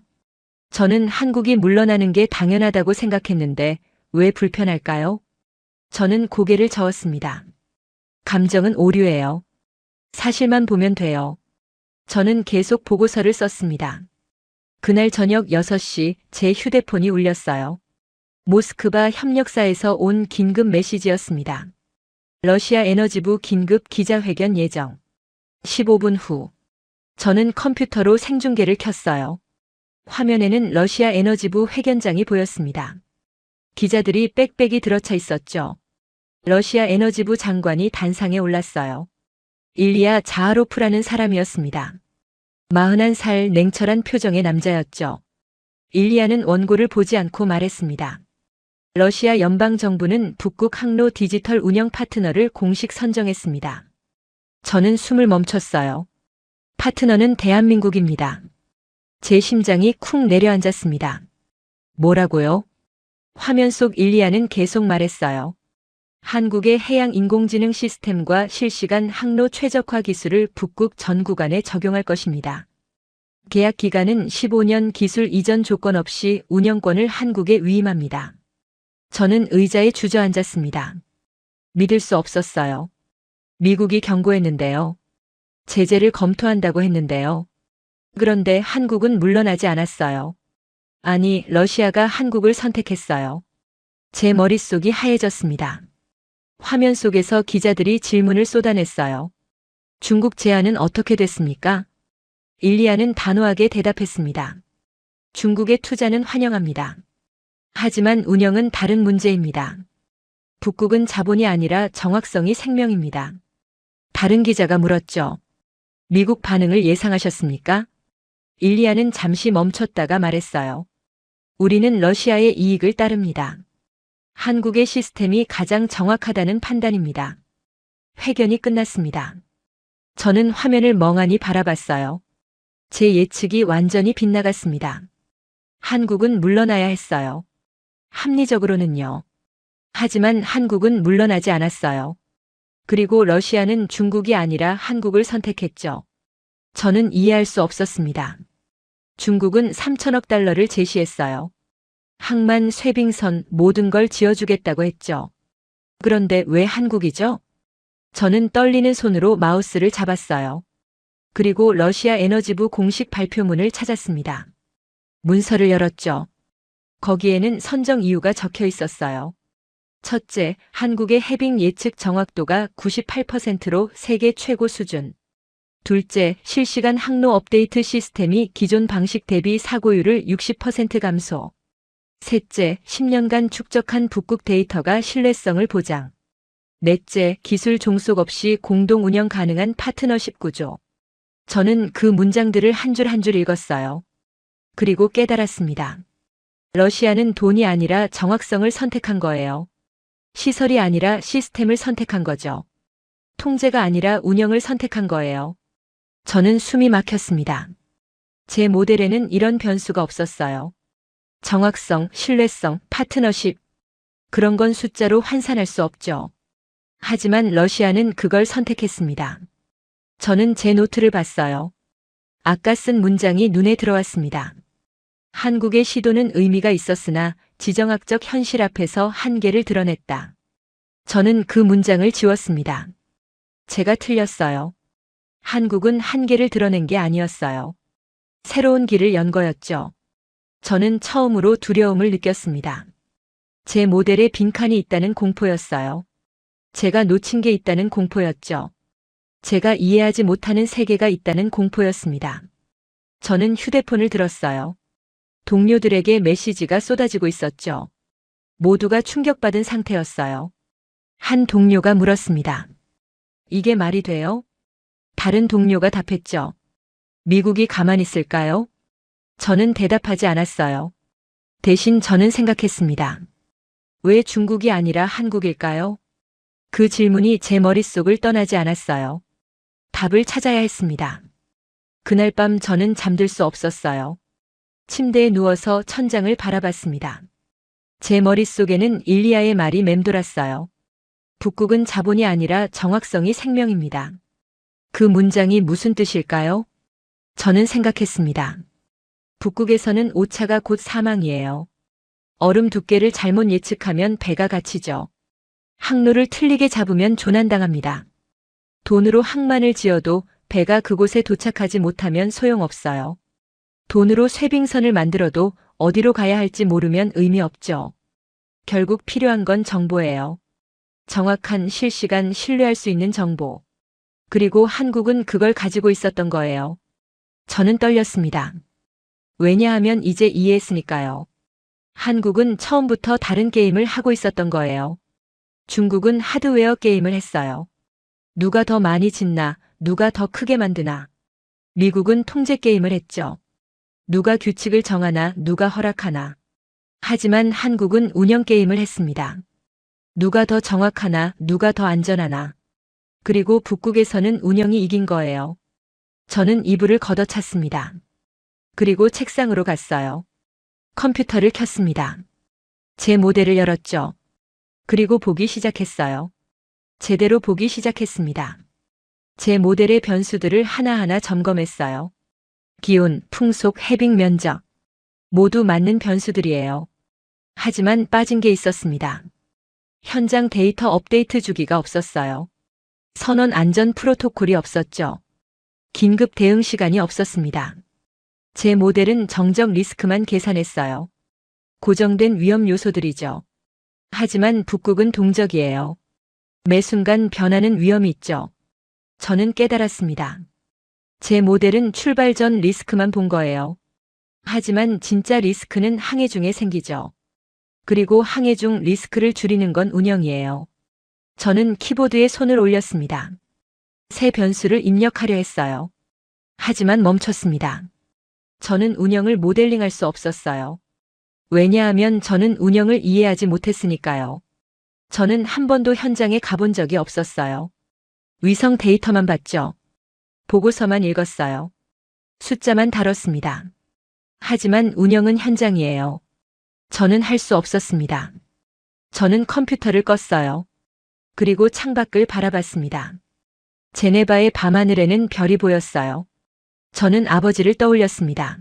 저는 한국이 물러나는 게 당연하다고 생각했는데 왜 불편할까요? 저는 고개를 저었습니다. 감정은 오류예요. 사실만 보면 돼요. 저는 계속 보고서를 썼습니다. 그날 저녁 6시 제 휴대폰이 울렸어요. 모스크바 협력사에서 온 긴급 메시지였습니다. 러시아 에너지부 긴급 기자회견 예정. 15분 후. 저는 컴퓨터로 생중계를 켰어요. 화면에는 러시아 에너지부 회견장이 보였습니다. 기자들이 빽빽이 들어차 있었죠. 러시아 에너지부 장관이 단상에 올랐어요. 일리아 자하로프라는 사람이었습니다. 41살 냉철한 표정의 남자였죠. 일리아는 원고를 보지 않고 말했습니다. 러시아 연방정부는 북극 항로 디지털 운영 파트너를 공식 선정했습니다. 저는 숨을 멈췄어요. 파트너는 대한민국입니다. 제 심장이 쿵 내려앉았습니다. 뭐라고요? 화면 속 일리아는 계속 말했어요. 한국의 해양 인공지능 시스템과 실시간 항로 최적화 기술을 북극 전 구간에 적용할 것입니다. 계약 기간은 15년, 기술 이전 조건 없이 운영권을 한국에 위임합니다. 저는 의자에 주저앉았습니다. 믿을 수 없었어요. 미국이 경고했는데요. 제재를 검토한다고 했는데요. 그런데 한국은 물러나지 않았어요. 아니, 러시아가 한국을 선택했어요. 제 머릿속이 하얘졌습니다. 화면 속에서 기자들이 질문을 쏟아냈어요. 중국 제안은 어떻게 됐습니까? 일리아는 단호하게 대답했습니다. 중국의 투자는 환영합니다. 하지만 운영은 다른 문제입니다. 북극은 자본이 아니라 정확성이 생명입니다. 다른 기자가 물었죠. 미국 반응을 예상하셨습니까? 일리아는 잠시 멈췄다가 말했어요. 우리는 러시아의 이익을 따릅니다. 한국의 시스템이 가장 정확하다는 판단입니다. 회견이 끝났습니다. 저는 화면을 멍하니 바라봤어요. 제 예측이 완전히 빗나갔습니다. 한국은 물러나야 했어요. 합리적으로는요. 하지만 한국은 물러나지 않았어요. 그리고 러시아는 중국이 아니라 한국을 선택했죠. 저는 이해할 수 없었습니다. 중국은 3천억 달러를 제시했어요. 항만, 쇄빙선 모든 걸 지어주겠다고 했죠. 그런데 왜 한국이죠? 저는 떨리는 손으로 마우스를 잡았어요. 그리고 러시아 에너지부 공식 발표문을 찾았습니다. 문서를 열었죠. 거기에는 선정 이유가 적혀 있었어요. 첫째, 한국의 해빙 예측 정확도가 98%로 세계 최고 수준. 둘째, 실시간 항로 업데이트 시스템이 기존 방식 대비 사고율을 60% 감소. 셋째, 10년간 축적한 북극 데이터가 신뢰성을 보장. 넷째, 기술 종속 없이 공동 운영 가능한 파트너십 구조. 저는 그 문장들을 한 줄 한 줄 읽었어요. 그리고 깨달았습니다. 러시아는 돈이 아니라 정확성을 선택한 거예요. 시설이 아니라 시스템을 선택한 거죠. 통제가 아니라 운영을 선택한 거예요. 저는 숨이 막혔습니다. 제 모델에는 이런 변수가 없었어요. 정확성, 신뢰성, 파트너십. 그런 건 숫자로 환산할 수 없죠. 하지만 러시아는 그걸 선택했습니다. 저는 제 노트를 봤어요. 아까 쓴 문장이 눈에 들어왔습니다. 한국의 시도는 의미가 있었으나 지정학적 현실 앞에서 한계를 드러냈다. 저는 그 문장을 지웠습니다. 제가 틀렸어요. 한국은 한계를 드러낸 게 아니었어요. 새로운 길을 연 거였죠. 저는 처음으로 두려움을 느꼈습니다. 제 모델에 빈칸이 있다는 공포였어요. 제가 놓친 게 있다는 공포였죠. 제가 이해하지 못하는 세계가 있다는 공포였습니다. 저는 휴대폰을 들었어요. 동료들에게 메시지가 쏟아지고 있었죠. 모두가 충격받은 상태였어요. 한 동료가 물었습니다. 이게 말이 돼요? 다른 동료가 답했죠. 미국이 가만히 있을까요? 저는 대답하지 않았어요. 대신 저는 생각했습니다. 왜 중국이 아니라 한국일까요? 그 질문이 제 머릿속을 떠나지 않았어요. 답을 찾아야 했습니다. 그날 밤 저는 잠들 수 없었어요. 침대에 누워서 천장을 바라봤습니다. 제 머릿속에는 일리아의 말이 맴돌았어요. 북극은 자본이 아니라 정확성이 생명입니다. 그 문장이 무슨 뜻일까요? 저는 생각했습니다. 북극에서는 오차가 곧 사망이에요. 얼음 두께를 잘못 예측하면 배가 갇히죠. 항로를 틀리게 잡으면 조난당합니다. 돈으로 항만을 지어도 배가 그곳에 도착하지 못하면 소용없어요. 돈으로 쇠빙선을 만들어도 어디로 가야 할지 모르면 의미 없죠. 결국 필요한 건 정보예요. 정확한 실시간 신뢰할 수 있는 정보. 그리고 한국은 그걸 가지고 있었던 거예요. 저는 떨렸습니다. 왜냐하면 이제 이해했으니까요. 한국은 처음부터 다른 게임을 하고 있었던 거예요. 중국은 하드웨어 게임을 했어요. 누가 더 많이 짓나, 누가 더 크게 만드나. 미국은 통제 게임을 했죠. 누가 규칙을 정하나, 누가 허락하나. 하지만 한국은 운영 게임을 했습니다. 누가 더 정확하나, 누가 더 안전하나. 그리고 북극에서는 운영이 이긴 거예요. 저는 이불을 걷어찼습니다. 그리고 책상으로 갔어요. 컴퓨터를 켰습니다. 제 모델을 열었죠. 그리고 보기 시작했어요. 제대로 보기 시작했습니다. 제 모델의 변수들을 하나하나 점검했어요. 기온, 풍속, 해빙 면적. 모두 맞는 변수들이에요. 하지만 빠진 게 있었습니다. 현장 데이터 업데이트 주기가 없었어요. 선원 안전 프로토콜이 없었죠. 긴급 대응 시간이 없었습니다. 제 모델은 정적 리스크만 계산했어요. 고정된 위험 요소들이죠. 하지만 북극은 동적이에요. 매 순간 변하는 위험이 있죠. 저는 깨달았습니다. 제 모델은 출발 전 리스크만 본 거예요. 하지만 진짜 리스크는 항해 중에 생기죠. 그리고 항해 중 리스크를 줄이는 건 운영이에요. 저는 키보드에 손을 올렸습니다. 새 변수를 입력하려 했어요. 하지만 멈췄습니다. 저는 운영을 모델링할 수 없었어요. 왜냐하면 저는 운영을 이해하지 못했으니까요. 저는 한 번도 현장에 가본 적이 없었어요. 위성 데이터만 봤죠. 보고서만 읽었어요. 숫자만 다뤘습니다. 하지만 운영은 현장이에요. 저는 할 수 없었습니다. 저는 컴퓨터를 껐어요. 그리고 창밖을 바라봤습니다. 제네바의 밤하늘에는 별이 보였어요. 저는 아버지를 떠올렸습니다.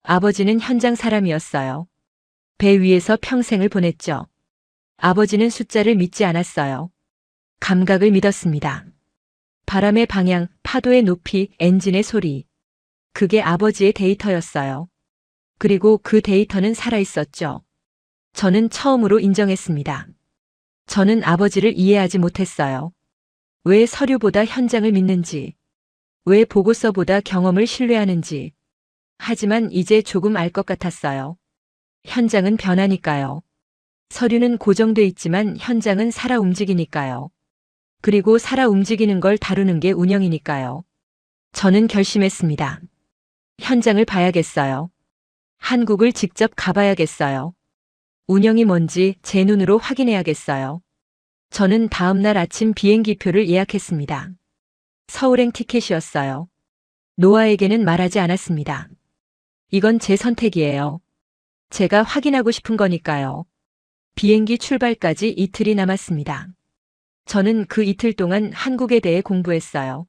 아버지는 현장 사람이었어요. 배 위에서 평생을 보냈죠. 아버지는 숫자를 믿지 않았어요. 감각을 믿었습니다. 바람의 방향, 파도의 높이, 엔진의 소리. 그게 아버지의 데이터였어요. 그리고 그 데이터는 살아있었죠. 저는 처음으로 인정했습니다. 저는 아버지를 이해하지 못했어요. 왜 서류보다 현장을 믿는지, 왜 보고서보다 경험을 신뢰하는지. 하지만 이제 조금 알 것 같았어요. 현장은 변하니까요. 서류는 고정돼 있지만 현장은 살아 움직이니까요. 그리고 살아 움직이는 걸 다루는 게 운영이니까요. 저는 결심했습니다. 현장을 봐야겠어요. 한국을 직접 가봐야겠어요. 운영이 뭔지 제 눈으로 확인해야겠어요. 저는 다음 날 아침 비행기표를 예약했습니다. 서울행 티켓이었어요. 노아에게는 말하지 않았습니다. 이건 제 선택이에요. 제가 확인하고 싶은 거니까요. 비행기 출발까지 이틀이 남았습니다. 저는 그 이틀 동안 한국에 대해 공부했어요.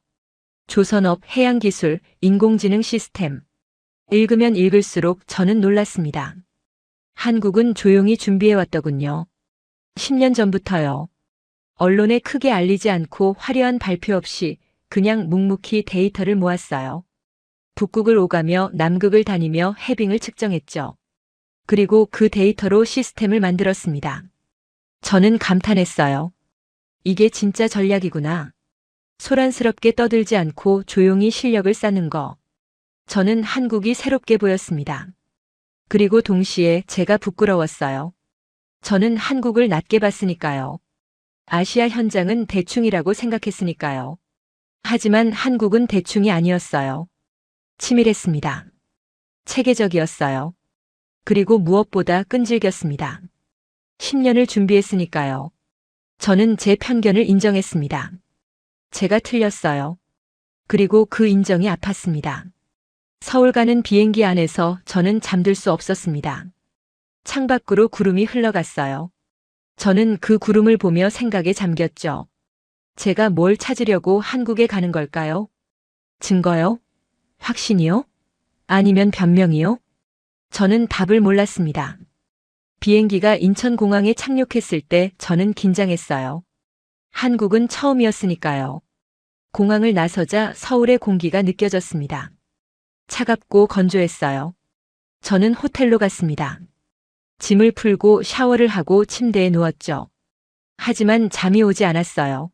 조선업, 해양기술, 인공지능 시스템. 읽으면 읽을수록 저는 놀랐습니다. 한국은 조용히 준비해왔더군요. 10년 전부터요. 언론에 크게 알리지 않고 화려한 발표 없이 그냥 묵묵히 데이터를 모았어요. 북극을 오가며 남극을 다니며 해빙을 측정했죠. 그리고 그 데이터로 시스템을 만들었습니다. 저는 감탄했어요. 이게 진짜 전략이구나. 소란스럽게 떠들지 않고 조용히 실력을 쌓는 거. 저는 한국이 새롭게 보였습니다. 그리고 동시에 제가 부끄러웠어요. 저는 한국을 낮게 봤으니까요. 아시아 현장은 대충이라고 생각했으니까요. 하지만 한국은 대충이 아니었어요. 치밀했습니다. 체계적이었어요. 그리고 무엇보다 끈질겼습니다. 10년을 준비했으니까요. 저는 제 편견을 인정했습니다. 제가 틀렸어요. 그리고 그 인정이 아팠습니다. 서울 가는 비행기 안에서 저는 잠들 수 없었습니다. 창밖으로 구름이 흘러갔어요. 저는 그 구름을 보며 생각에 잠겼죠. 제가 뭘 찾으려고 한국에 가는 걸까요? 증거요? 확신이요? 아니면 변명이요? 저는 답을 몰랐습니다. 비행기가 인천공항에 착륙했을 때 저는 긴장했어요. 한국은 처음이었으니까요. 공항을 나서자 서울의 공기가 느껴졌습니다. 차갑고 건조했어요. 저는 호텔로 갔습니다. 짐을 풀고 샤워를 하고 침대에 누웠죠. 하지만 잠이 오지 않았어요.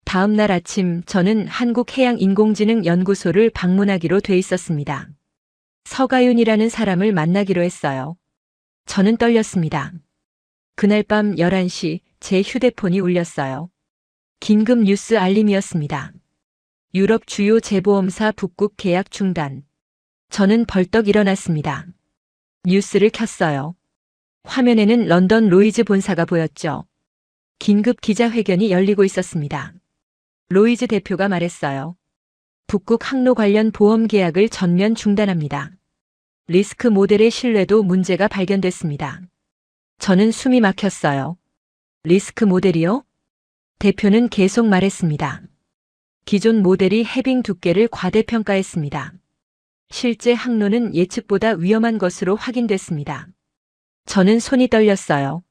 다음 날 아침 저는 한국해양인공지능연구소를 방문하기로 돼 있었습니다. 서가윤이라는 사람을 만나기로 했어요. 저는 떨렸습니다. 그날 밤 11시 제 휴대폰이 울렸어요. 긴급 뉴스 알림이었습니다. 유럽 주요 재보험사 북극 계약 중단. 저는 벌떡 일어났습니다. 뉴스를 켰어요. 화면에는 런던 로이즈 본사가 보였죠. 긴급 기자회견이 열리고 있었습니다. 로이즈 대표가 말했어요. 북극 항로 관련 보험 계약을 전면 중단합니다. 리스크 모델의 신뢰도 문제가 발견됐습니다. 저는 숨이 막혔어요. 리스크 모델이요? 대표는 계속 말했습니다. 기존 모델이 해빙 두께를 과대평가했습니다. 실제 항로는 예측보다 위험한 것으로 확인됐습니다. 저는 손이 떨렸어요.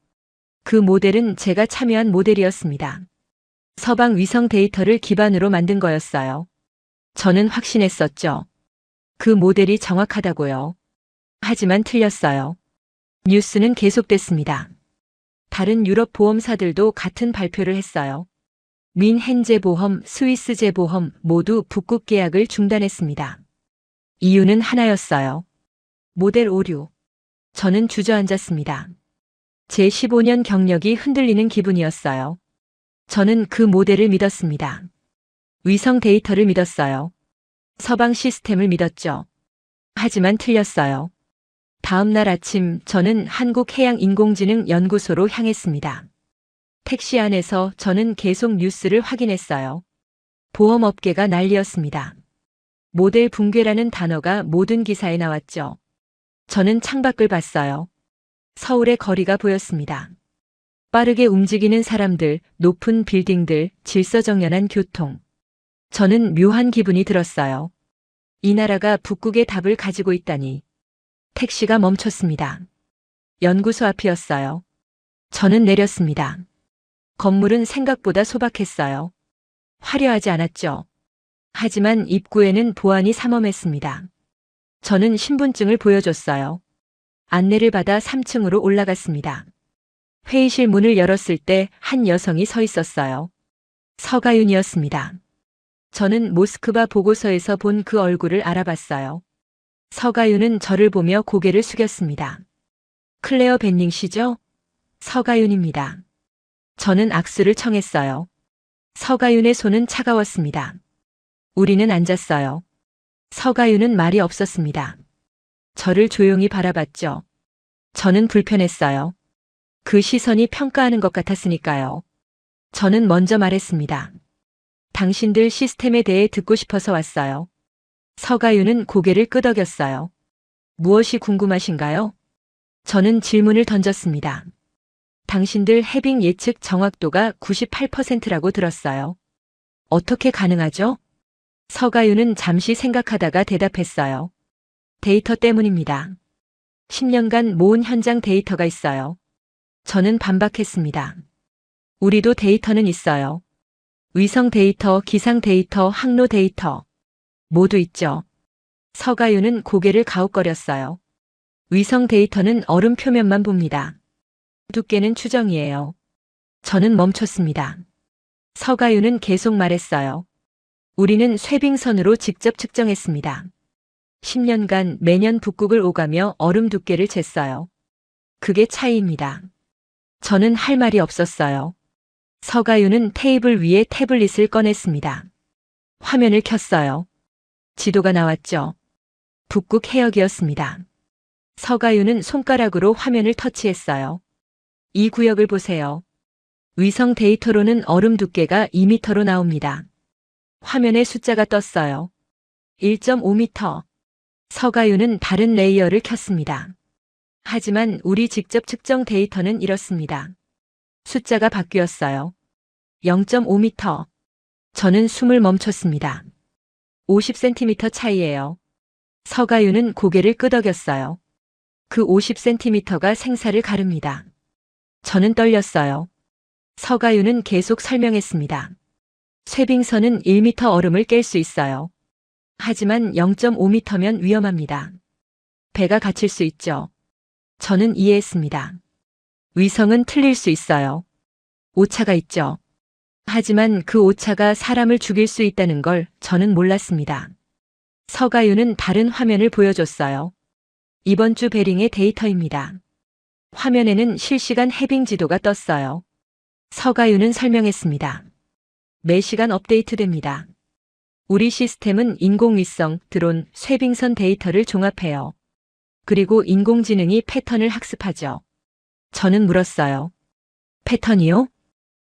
그 모델은 제가 참여한 모델이었습니다. 서방 위성 데이터를 기반으로 만든 거였어요. 저는 확신했었죠. 그 모델이 정확하다고요. 하지만 틀렸어요. 뉴스는 계속됐습니다. 다른 유럽 보험사들도 같은 발표를 했어요. 민헨제보험, 스위스제보험 모두 북극 계약을 중단했습니다. 이유는 하나였어요. 모델 오류. 저는 주저앉았습니다. 제 15년 경력이 흔들리는 기분이었어요. 저는 그 모델을 믿었습니다. 위성 데이터를 믿었어요. 서방 시스템을 믿었죠. 하지만 틀렸어요. 다음 날 아침 저는 한국해양인공지능연구소로 향했습니다. 택시 안에서 저는 계속 뉴스를 확인했어요. 보험업계가 난리였습니다. 모델 붕괴라는 단어가 모든 기사에 나왔죠. 저는 창밖을 봤어요. 서울의 거리가 보였습니다. 빠르게 움직이는 사람들, 높은 빌딩들, 질서정연한 교통. 저는 묘한 기분이 들었어요. 이 나라가 북극의 답을 가지고 있다니. 택시가 멈췄습니다. 연구소 앞이었어요. 저는 내렸습니다. 건물은 생각보다 소박했어요. 화려하지 않았죠. 하지만 입구에는 보안이 삼엄했습니다. 저는 신분증을 보여줬어요. 안내를 받아 3층으로 올라갔습니다. 회의실 문을 열었을 때 한 여성이 서 있었어요. 서가윤이었습니다. 저는 모스크바 보고서에서 본 그 얼굴을 알아봤어요. 서가윤은 저를 보며 고개를 숙였습니다. 클레어 벤닝 씨죠? 서가윤입니다. 저는 악수를 청했어요. 서가윤의 손은 차가웠습니다. 우리는 앉았어요. 서가윤은 말이 없었습니다. 저를 조용히 바라봤죠. 저는 불편했어요. 그 시선이 평가하는 것 같았으니까요. 저는 먼저 말했습니다. 당신들 시스템에 대해 듣고 싶어서 왔어요. 서가윤은 고개를 끄덕였어요. 무엇이 궁금하신가요? 저는 질문을 던졌습니다. 당신들 해빙 예측 정확도가 98%라고 들었어요. 어떻게 가능하죠? 서가윤은 잠시 생각하다가 대답했어요. 데이터 때문입니다. 10년간 모은 현장 데이터가 있어요. 저는 반박했습니다. 우리도 데이터는 있어요. 위성 데이터, 기상 데이터, 항로 데이터. 모두 있죠. 서가윤은 고개를 가웃거렸어요. 위성 데이터는 얼음 표면만 봅니다. 두께는 추정이에요. 저는 멈췄습니다. 서가윤은 계속 말했어요. 우리는 쇠빙선으로 직접 측정했습니다. 10년간 매년 북극을 오가며 얼음 두께를 쟀어요. 그게 차이입니다. 저는 할 말이 없었어요. 서가윤은 테이블 위에 태블릿을 꺼냈습니다. 화면을 켰어요. 지도가 나왔죠. 북극 해역이었습니다. 서가윤은 손가락으로 화면을 터치했어요. 이 구역을 보세요. 위성 데이터로는 얼음 두께가 2m로 나옵니다. 화면에 숫자가 떴어요. 1.5m. 서가윤은 다른 레이어를 켰습니다. 하지만 우리 직접 측정 데이터는 이렇습니다. 숫자가 바뀌었어요. 0.5m. 저는 숨을 멈췄습니다. 50cm 차이예요. 서가윤은 고개를 끄덕였어요. 그 50cm가 생사를 가릅니다. 저는 떨렸어요. 서가윤은 계속 설명했습니다. 쇠빙선은 1m 얼음을 깰 수 있어요. 하지만 0.5m면 위험합니다. 배가 갇힐 수 있죠. 저는 이해했습니다. 위성은 틀릴 수 있어요. 오차가 있죠. 하지만 그 오차가 사람을 죽일 수 있다는 걸 저는 몰랐습니다. 서가윤은 다른 화면을 보여줬어요. 이번 주 베링의 데이터입니다. 화면에는 실시간 해빙 지도가 떴어요. 서가윤은 설명했습니다. 매시간 업데이트됩니다. 우리 시스템은 인공위성, 드론, 쇠빙선 데이터를 종합해요. 그리고 인공지능이 패턴을 학습하죠. 저는 물었어요. 패턴이요?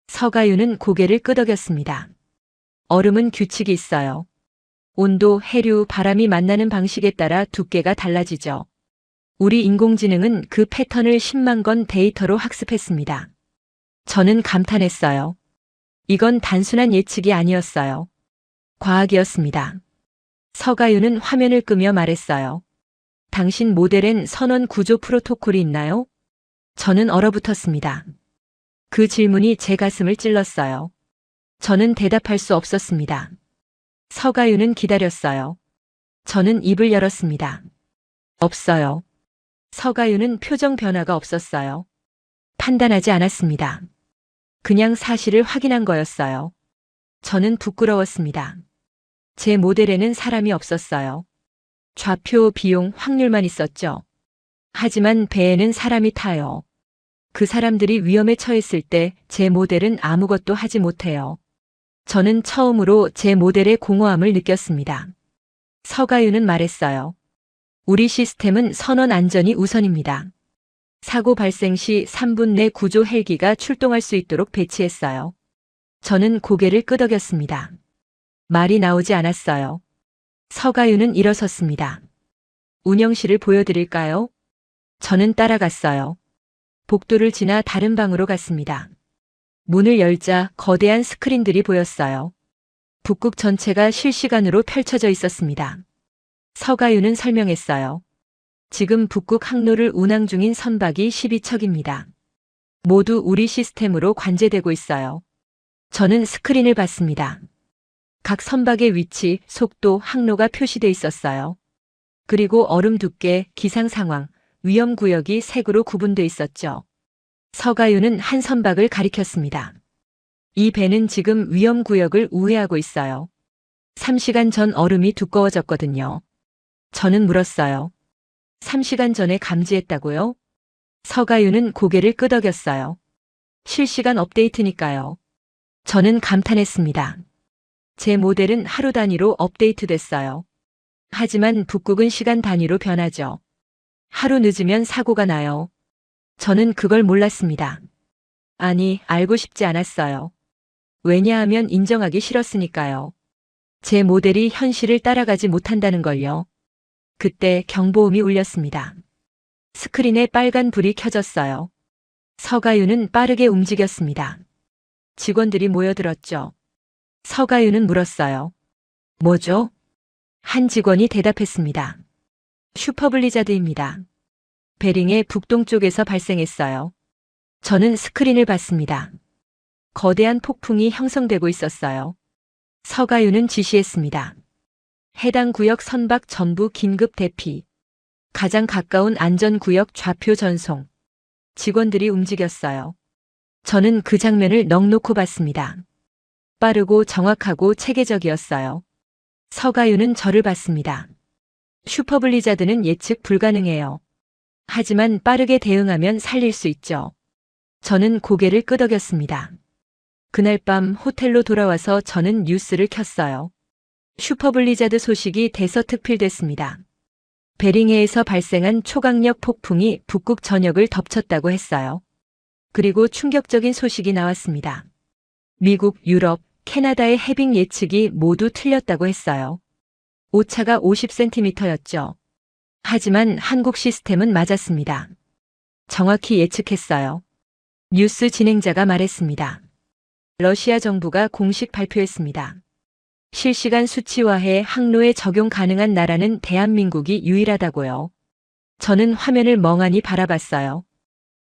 서가윤은 고개를 끄덕였습니다. 얼음은 규칙이 있어요. 온도, 해류, 바람이 만나는 방식에 따라 두께가 달라지죠. 우리 인공지능은 그 패턴을 10만 건 데이터로 학습했습니다. 저는 감탄했어요. 이건 단순한 예측이 아니었어요. 과학이었습니다. 서가윤은 화면을 끄며 말했어요. 당신 모델엔 선원 구조 프로토콜이 있나요? 저는 얼어붙었습니다. 그 질문이 제 가슴을 찔렀어요. 저는 대답할 수 없었습니다. 서가윤은 기다렸어요. 저는 입을 열었습니다. 없어요. 서가윤은 표정 변화가 없었어요. 판단하지 않았습니다. 그냥 사실을 확인한 거였어요. 저는 부끄러웠습니다. 제 모델에는 사람이 없었어요. 좌표, 비용, 확률만 있었죠. 하지만 배에는 사람이 타요. 그 사람들이 위험에 처했을 때 제 모델은 아무것도 하지 못해요. 저는 처음으로 제 모델의 공허함을 느꼈습니다. 서가윤은 말했어요. 우리 시스템은 선원 안전이 우선입니다. 사고 발생 시 3분 내 구조 헬기가 출동할 수 있도록 배치했어요. 저는 고개를 끄덕였습니다. 말이 나오지 않았어요. 서가윤은 일어섰습니다. 운영실을 보여드릴까요? 저는 따라갔어요. 복도를 지나 다른 방으로 갔습니다. 문을 열자 거대한 스크린들이 보였어요. 북극 전체가 실시간으로 펼쳐져 있었습니다. 서가윤은 설명했어요. 지금 북극 항로를 운항 중인 선박이 12척입니다. 모두 우리 시스템으로 관제되고 있어요. 저는 스크린을 봤습니다. 각 선박의 위치, 속도, 항로가 표시돼 있었어요. 그리고 얼음 두께, 기상 상황, 위험 구역이 색으로 구분돼 있었죠. 서가윤은 한 선박을 가리켰습니다. 이 배는 지금 위험 구역을 우회하고 있어요. 3시간 전 얼음이 두꺼워졌거든요. 저는 물었어요. 3시간 전에 감지했다고요? 서가윤은 고개를 끄덕였어요. 실시간 업데이트니까요. 저는 감탄했습니다. 제 모델은 하루 단위로 업데이트됐어요. 하지만 북극은 시간 단위로 변하죠. 하루 늦으면 사고가 나요. 저는 그걸 몰랐습니다. 아니, 알고 싶지 않았어요. 왜냐하면 인정하기 싫었으니까요. 제 모델이 현실을 따라가지 못한다는 걸요. 그때 경보음이 울렸습니다. 스크린에 빨간 불이 켜졌어요. 서가윤은 빠르게 움직였습니다. 직원들이 모여들었죠. 서가윤은 물었어요. 뭐죠? 한 직원이 대답했습니다. 슈퍼블리자드입니다. 베링의 북동쪽에서 발생했어요. 저는 스크린을 봤습니다. 거대한 폭풍이 형성되고 있었어요. 서가윤은 지시했습니다. 해당 구역 선박 전부 긴급 대피. 가장 가까운 안전구역 좌표 전송. 직원들이 움직였어요. 저는 그 장면을 넋놓고 봤습니다. 빠르고 정확하고 체계적이었어요. 서가윤은 저를 봤습니다. 슈퍼블리자드는 예측 불가능해요. 하지만 빠르게 대응하면 살릴 수 있죠. 저는 고개를 끄덕였습니다. 그날 밤 호텔로 돌아와서 저는 뉴스를 켰어요. 슈퍼블리자드 소식이 대서특필됐습니다. 베링해에서 발생한 초강력 폭풍이 북극 전역을 덮쳤다고 했어요. 그리고 충격적인 소식이 나왔습니다. 미국, 유럽, 캐나다의 해빙 예측이 모두 틀렸다고 했어요. 오차가 50cm였죠. 하지만 한국 시스템은 맞았습니다. 정확히 예측했어요. 뉴스 진행자가 말했습니다. 러시아 정부가 공식 발표했습니다. 실시간 수치화해 항로에 적용 가능한 나라는 대한민국이 유일하다고요. 저는 화면을 멍하니 바라봤어요.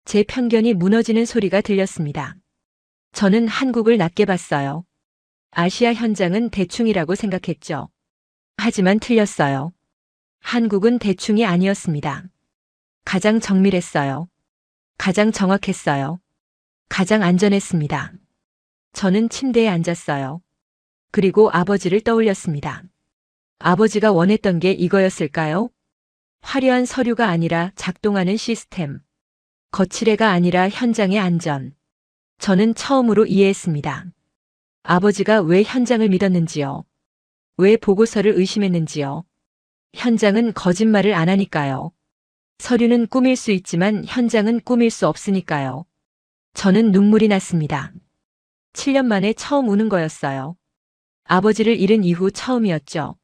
제 편견이 무너지는 소리가 들렸습니다. 저는 한국을 낮게 봤어요. 아시아 현장은 대충이라고 생각했죠. 하지만 틀렸어요. 한국은 대충이 아니었습니다. 가장 정밀했어요. 가장 정확했어요. 가장 안전했습니다. 저는 침대에 앉았어요. 그리고 아버지를 떠올렸습니다. 아버지가 원했던 게 이거였을까요? 화려한 서류가 아니라 작동하는 시스템. 거칠애가 아니라 현장의 안전. 저는 처음으로 이해했습니다. 아버지가 왜 현장을 믿었는지요. 왜 보고서를 의심했는지요. 현장은 거짓말을 안 하니까요. 서류는 꾸밀 수 있지만 현장은 꾸밀 수 없으니까요. 저는 눈물이 났습니다. 7년 만에 처음 우는 거였어요. 아버지를 잃은 이후 처음이었죠.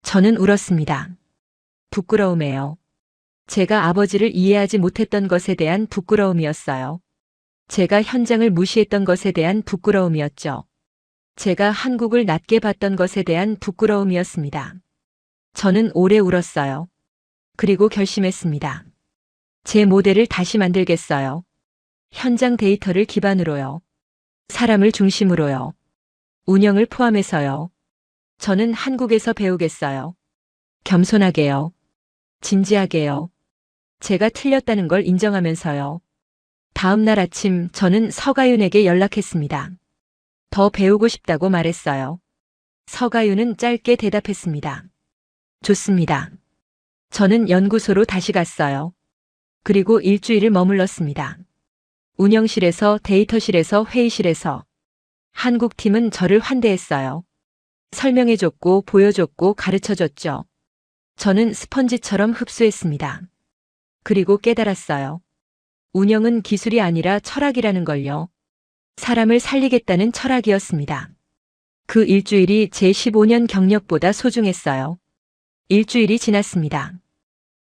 저는 울었습니다. 부끄러움에요. 제가 아버지를 이해하지 못했던 것에 대한 부끄러움이었어요. 제가 현장을 무시했던 것에 대한 부끄러움이었죠. 제가 한국을 낮게 봤던 것에 대한 부끄러움이었습니다. 저는 오래 울었어요. 그리고 결심했습니다. 제 모델을 다시 만들겠어요. 현장 데이터를 기반으로요. 사람을 중심으로요. 운영을 포함해서요. 저는 한국에서 배우겠어요. 겸손하게요. 진지하게요. 제가 틀렸다는 걸 인정하면서요. 다음 날 아침 저는 서가윤에게 연락했습니다. 더 배우고 싶다고 말했어요. 서가윤은 짧게 대답했습니다. 좋습니다. 저는 연구소로 다시 갔어요. 그리고 일주일을 머물렀습니다. 운영실에서, 데이터실에서, 회의실에서. 한국 팀은 저를 환대했어요. 설명해줬고, 보여줬고, 가르쳐줬죠. 저는 스펀지처럼 흡수했습니다. 그리고 깨달았어요. 운영은 기술이 아니라 철학이라는 걸요. 사람을 살리겠다는 철학이었습니다. 그 일주일이 제 15년 경력보다 소중했어요. 일주일이 지났습니다.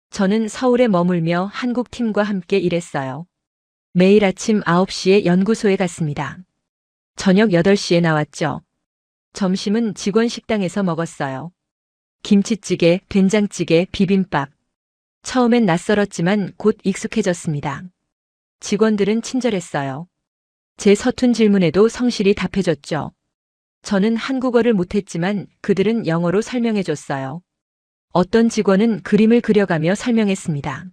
저는 서울에 머물며 한국 팀과 함께 일했어요. 매일 아침 9시에 연구소에 갔습니다. 저녁 8시에 나왔죠. 점심은 직원 식당에서 먹었어요. 김치찌개, 된장찌개, 비빔밥. 처음엔 낯설었지만 곧 익숙해졌습니다. 직원들은 친절했어요. 제 서툰 질문에도 성실히 답해줬죠. 저는 한국어를 못했지만 그들은 영어로 설명해줬어요. 어떤 직원은 그림을 그려가며 설명했습니다.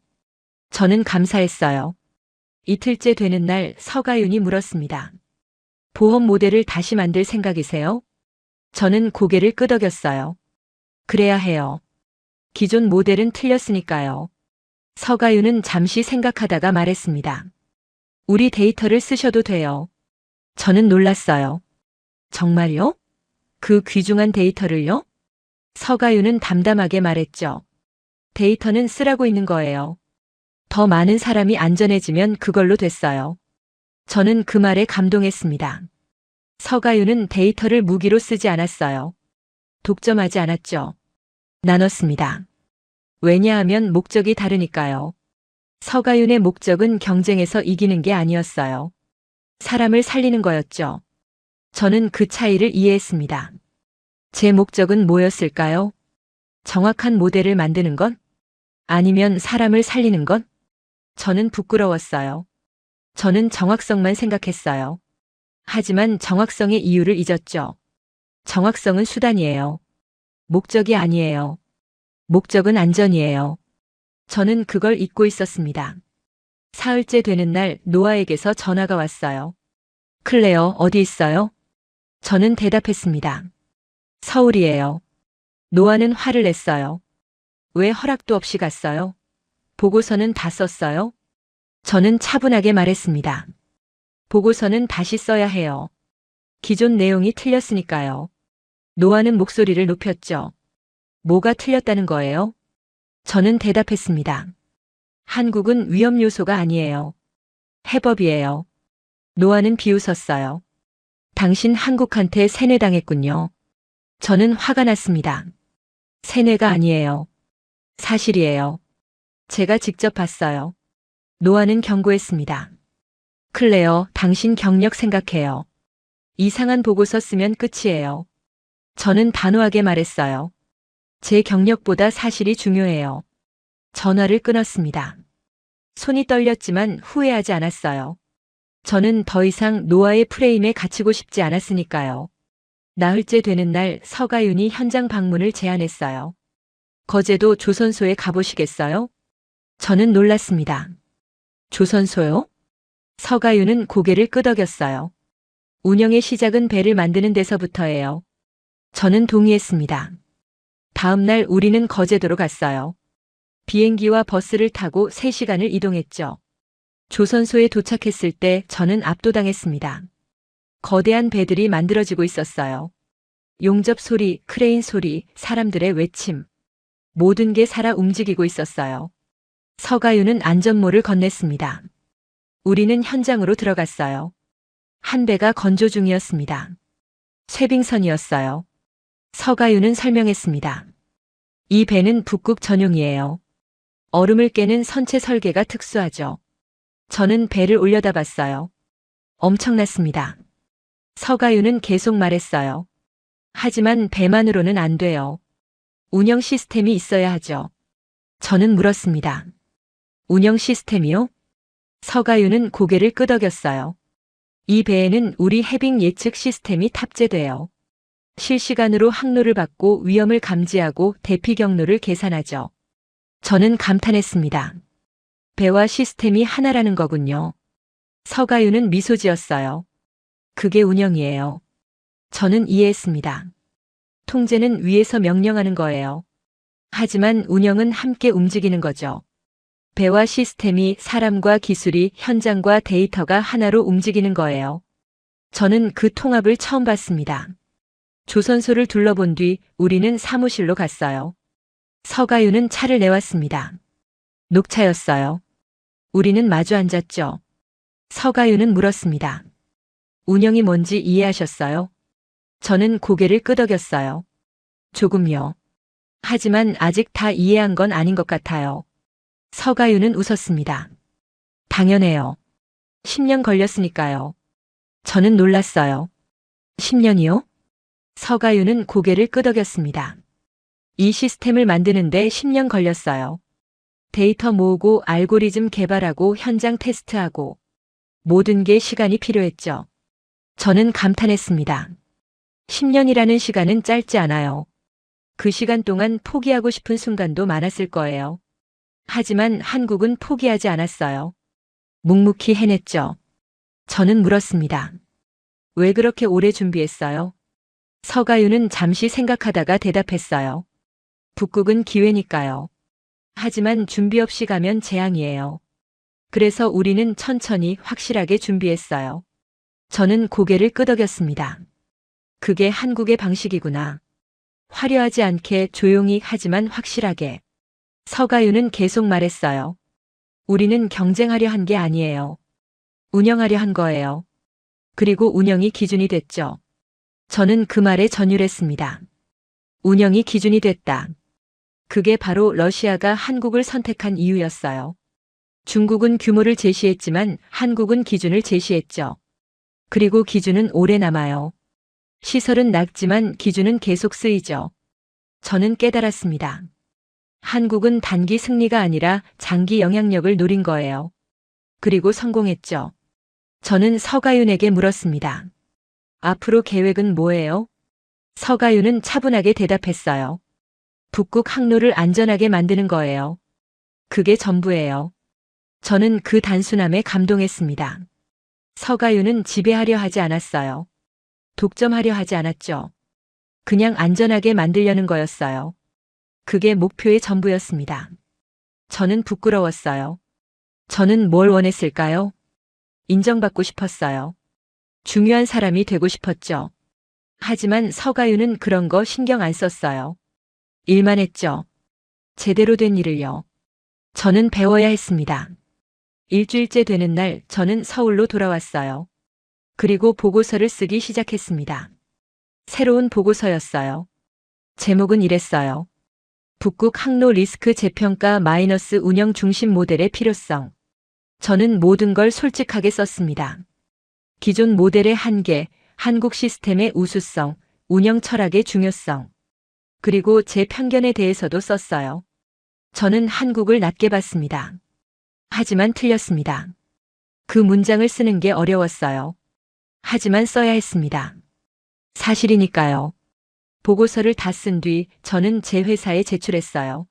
저는 감사했어요. 이틀째 되는 날 서가윤이 물었습니다. 보험 모델을 다시 만들 생각이세요? 저는 고개를 끄덕였어요. 그래야 해요. 기존 모델은 틀렸으니까요. 서가윤은 잠시 생각하다가 말했습니다. 우리 데이터를 쓰셔도 돼요. 저는 놀랐어요. 정말요? 그 귀중한 데이터를요? 서가윤은 담담하게 말했죠. 데이터는 쓰라고 있는 거예요. 더 많은 사람이 안전해지면 그걸로 됐어요. 저는 그 말에 감동했습니다. 서가윤은 데이터를 무기로 쓰지 않았어요. 독점하지 않았죠. 나눴습니다. 왜냐하면 목적이 다르니까요. 서가윤의 목적은 경쟁에서 이기는 게 아니었어요. 사람을 살리는 거였죠. 저는 그 차이를 이해했습니다. 제 목적은 뭐였을까요? 정확한 모델을 만드는 것? 아니면 사람을 살리는 것? 저는 부끄러웠어요. 저는 정확성만 생각했어요. 하지만 정확성의 이유를 잊었죠. 정확성은 수단이에요. 목적이 아니에요. 목적은 안전이에요. 저는 그걸 잊고 있었습니다. 사흘째 되는 날 노아에게서 전화가 왔어요. 클레어 어디 있어요? 저는 대답했습니다. 서울이에요. 노아는 화를 냈어요. 왜 허락도 없이 갔어요? 보고서는 다 썼어요? 저는 차분하게 말했습니다. 보고서는 다시 써야 해요. 기존 내용이 틀렸으니까요. 노아는 목소리를 높였죠. 뭐가 틀렸다는 거예요? 저는 대답했습니다. 한국은 위험 요소가 아니에요. 해법이에요. 노아는 비웃었어요. 당신 한국한테 세뇌당했군요. 저는 화가 났습니다. 세뇌가 아니에요. 사실이에요. 제가 직접 봤어요. 노아는 경고했습니다. 클레어, 당신 경력 생각해요. 이상한 보고서 쓰면 끝이에요. 저는 단호하게 말했어요. 제 경력보다 사실이 중요해요. 전화를 끊었습니다. 손이 떨렸지만 후회하지 않았어요. 저는 더 이상 노아의 프레임에 갇히고 싶지 않았으니까요. 나흘째 되는 날 서가윤이 현장 방문을 제안했어요. 거제도 조선소에 가보시겠어요? 저는 놀랐습니다. 조선소요? 서가윤은 고개를 끄덕였어요. 운영의 시작은 배를 만드는 데서부터예요. 저는 동의했습니다. 다음 날 우리는 거제도로 갔어요. 비행기와 버스를 타고 3시간을 이동했죠. 조선소에 도착했을 때 저는 압도당했습니다. 거대한 배들이 만들어지고 있었어요. 용접 소리, 크레인 소리, 사람들의 외침. 모든 게 살아 움직이고 있었어요. 서가윤은 안전모를 건넸습니다. 우리는 현장으로 들어갔어요. 한 배가 건조 중이었습니다. 쇠빙선이었어요. 서가윤은 설명했습니다. 이 배는 북극 전용이에요. 얼음을 깨는 선체 설계가 특수하죠. 저는 배를 올려다 봤어요. 엄청났습니다. 서가윤은 계속 말했어요. 하지만 배만으로는 안 돼요. 운영 시스템이 있어야 하죠. 저는 물었습니다. 운영 시스템이요? 서가윤은 고개를 끄덕였어요. 이 배에는 우리 해빙 예측 시스템이 탑재돼요. 실시간으로 항로를 받고 위험을 감지하고 대피 경로를 계산하죠. 저는 감탄했습니다. 배와 시스템이 하나라는 거군요. 서가윤은 미소 지었어요. 그게 운영이에요. 저는 이해했습니다. 통제는 위에서 명령하는 거예요. 하지만 운영은 함께 움직이는 거죠. 배와 시스템이 사람과 기술이 현장과 데이터가 하나로 움직이는 거예요. 저는 그 통합을 처음 봤습니다. 조선소를 둘러본 뒤 우리는 사무실로 갔어요. 서가윤은 차를 내왔습니다. 녹차였어요. 우리는 마주 앉았죠. 서가윤은 물었습니다. 운영이 뭔지 이해하셨어요? 저는 고개를 끄덕였어요. 조금요. 하지만 아직 다 이해한 건 아닌 것 같아요. 서가윤은 웃었습니다. 당연해요. 10년 걸렸으니까요. 저는 놀랐어요. 10년이요? 서가윤은 고개를 끄덕였습니다. 이 시스템을 만드는데 10년 걸렸어요. 데이터 모으고 알고리즘 개발하고 현장 테스트하고 모든 게 시간이 필요했죠. 저는 감탄했습니다. 10년이라는 시간은 짧지 않아요. 그 시간 동안 포기하고 싶은 순간도 많았을 거예요. 하지만 한국은 포기하지 않았어요. 묵묵히 해냈죠. 저는 물었습니다. 왜 그렇게 오래 준비했어요? 서가윤은 잠시 생각하다가 대답했어요. 북극은 기회니까요. 하지만 준비 없이 가면 재앙이에요. 그래서 우리는 천천히 확실하게 준비했어요. 저는 고개를 끄덕였습니다. 그게 한국의 방식이구나. 화려하지 않게 조용히 하지만 확실하게. 서가윤은 계속 말했어요. 우리는 경쟁하려 한 게 아니에요. 운영하려 한 거예요. 그리고 운영이 기준이 됐죠. 저는 그 말에 전율했습니다. 운영이 기준이 됐다. 그게 바로 러시아가 한국을 선택한 이유였어요. 중국은 규모를 제시했지만 한국은 기준을 제시했죠. 그리고 기준은 오래 남아요. 시설은 낡지만 기준은 계속 쓰이죠. 저는 깨달았습니다. 한국은 단기 승리가 아니라 장기 영향력을 노린 거예요. 그리고 성공했죠. 저는 서가윤에게 물었습니다. 앞으로 계획은 뭐예요? 서가윤은 차분하게 대답했어요. 북극 항로를 안전하게 만드는 거예요. 그게 전부예요. 저는 그 단순함에 감동했습니다. 서가윤은 지배하려 하지 않았어요. 독점하려 하지 않았죠. 그냥 안전하게 만들려는 거였어요. 그게 목표의 전부였습니다. 저는 부끄러웠어요. 저는 뭘 원했을까요? 인정받고 싶었어요. 중요한 사람이 되고 싶었죠. 하지만 서가윤은 그런 거 신경 안 썼어요. 일만 했죠. 제대로 된 일을요. 저는 배워야 했습니다. 일주일째 되는 날 저는 서울로 돌아왔어요. 그리고 보고서를 쓰기 시작했습니다. 새로운 보고서였어요. 제목은 이랬어요. 북극 항로 리스크 재평가 마이너스 운영 중심 모델의 필요성. 저는 모든 걸 솔직하게 썼습니다. 기존 모델의 한계, 한국 시스템의 우수성, 운영 철학의 중요성. 그리고 제 편견에 대해서도 썼어요. 저는 한국을 낮게 봤습니다. 하지만 틀렸습니다. 그 문장을 쓰는 게 어려웠어요. 하지만 써야 했습니다. 사실이니까요. 보고서를 다 쓴 뒤 저는 제 회사에 제출했어요.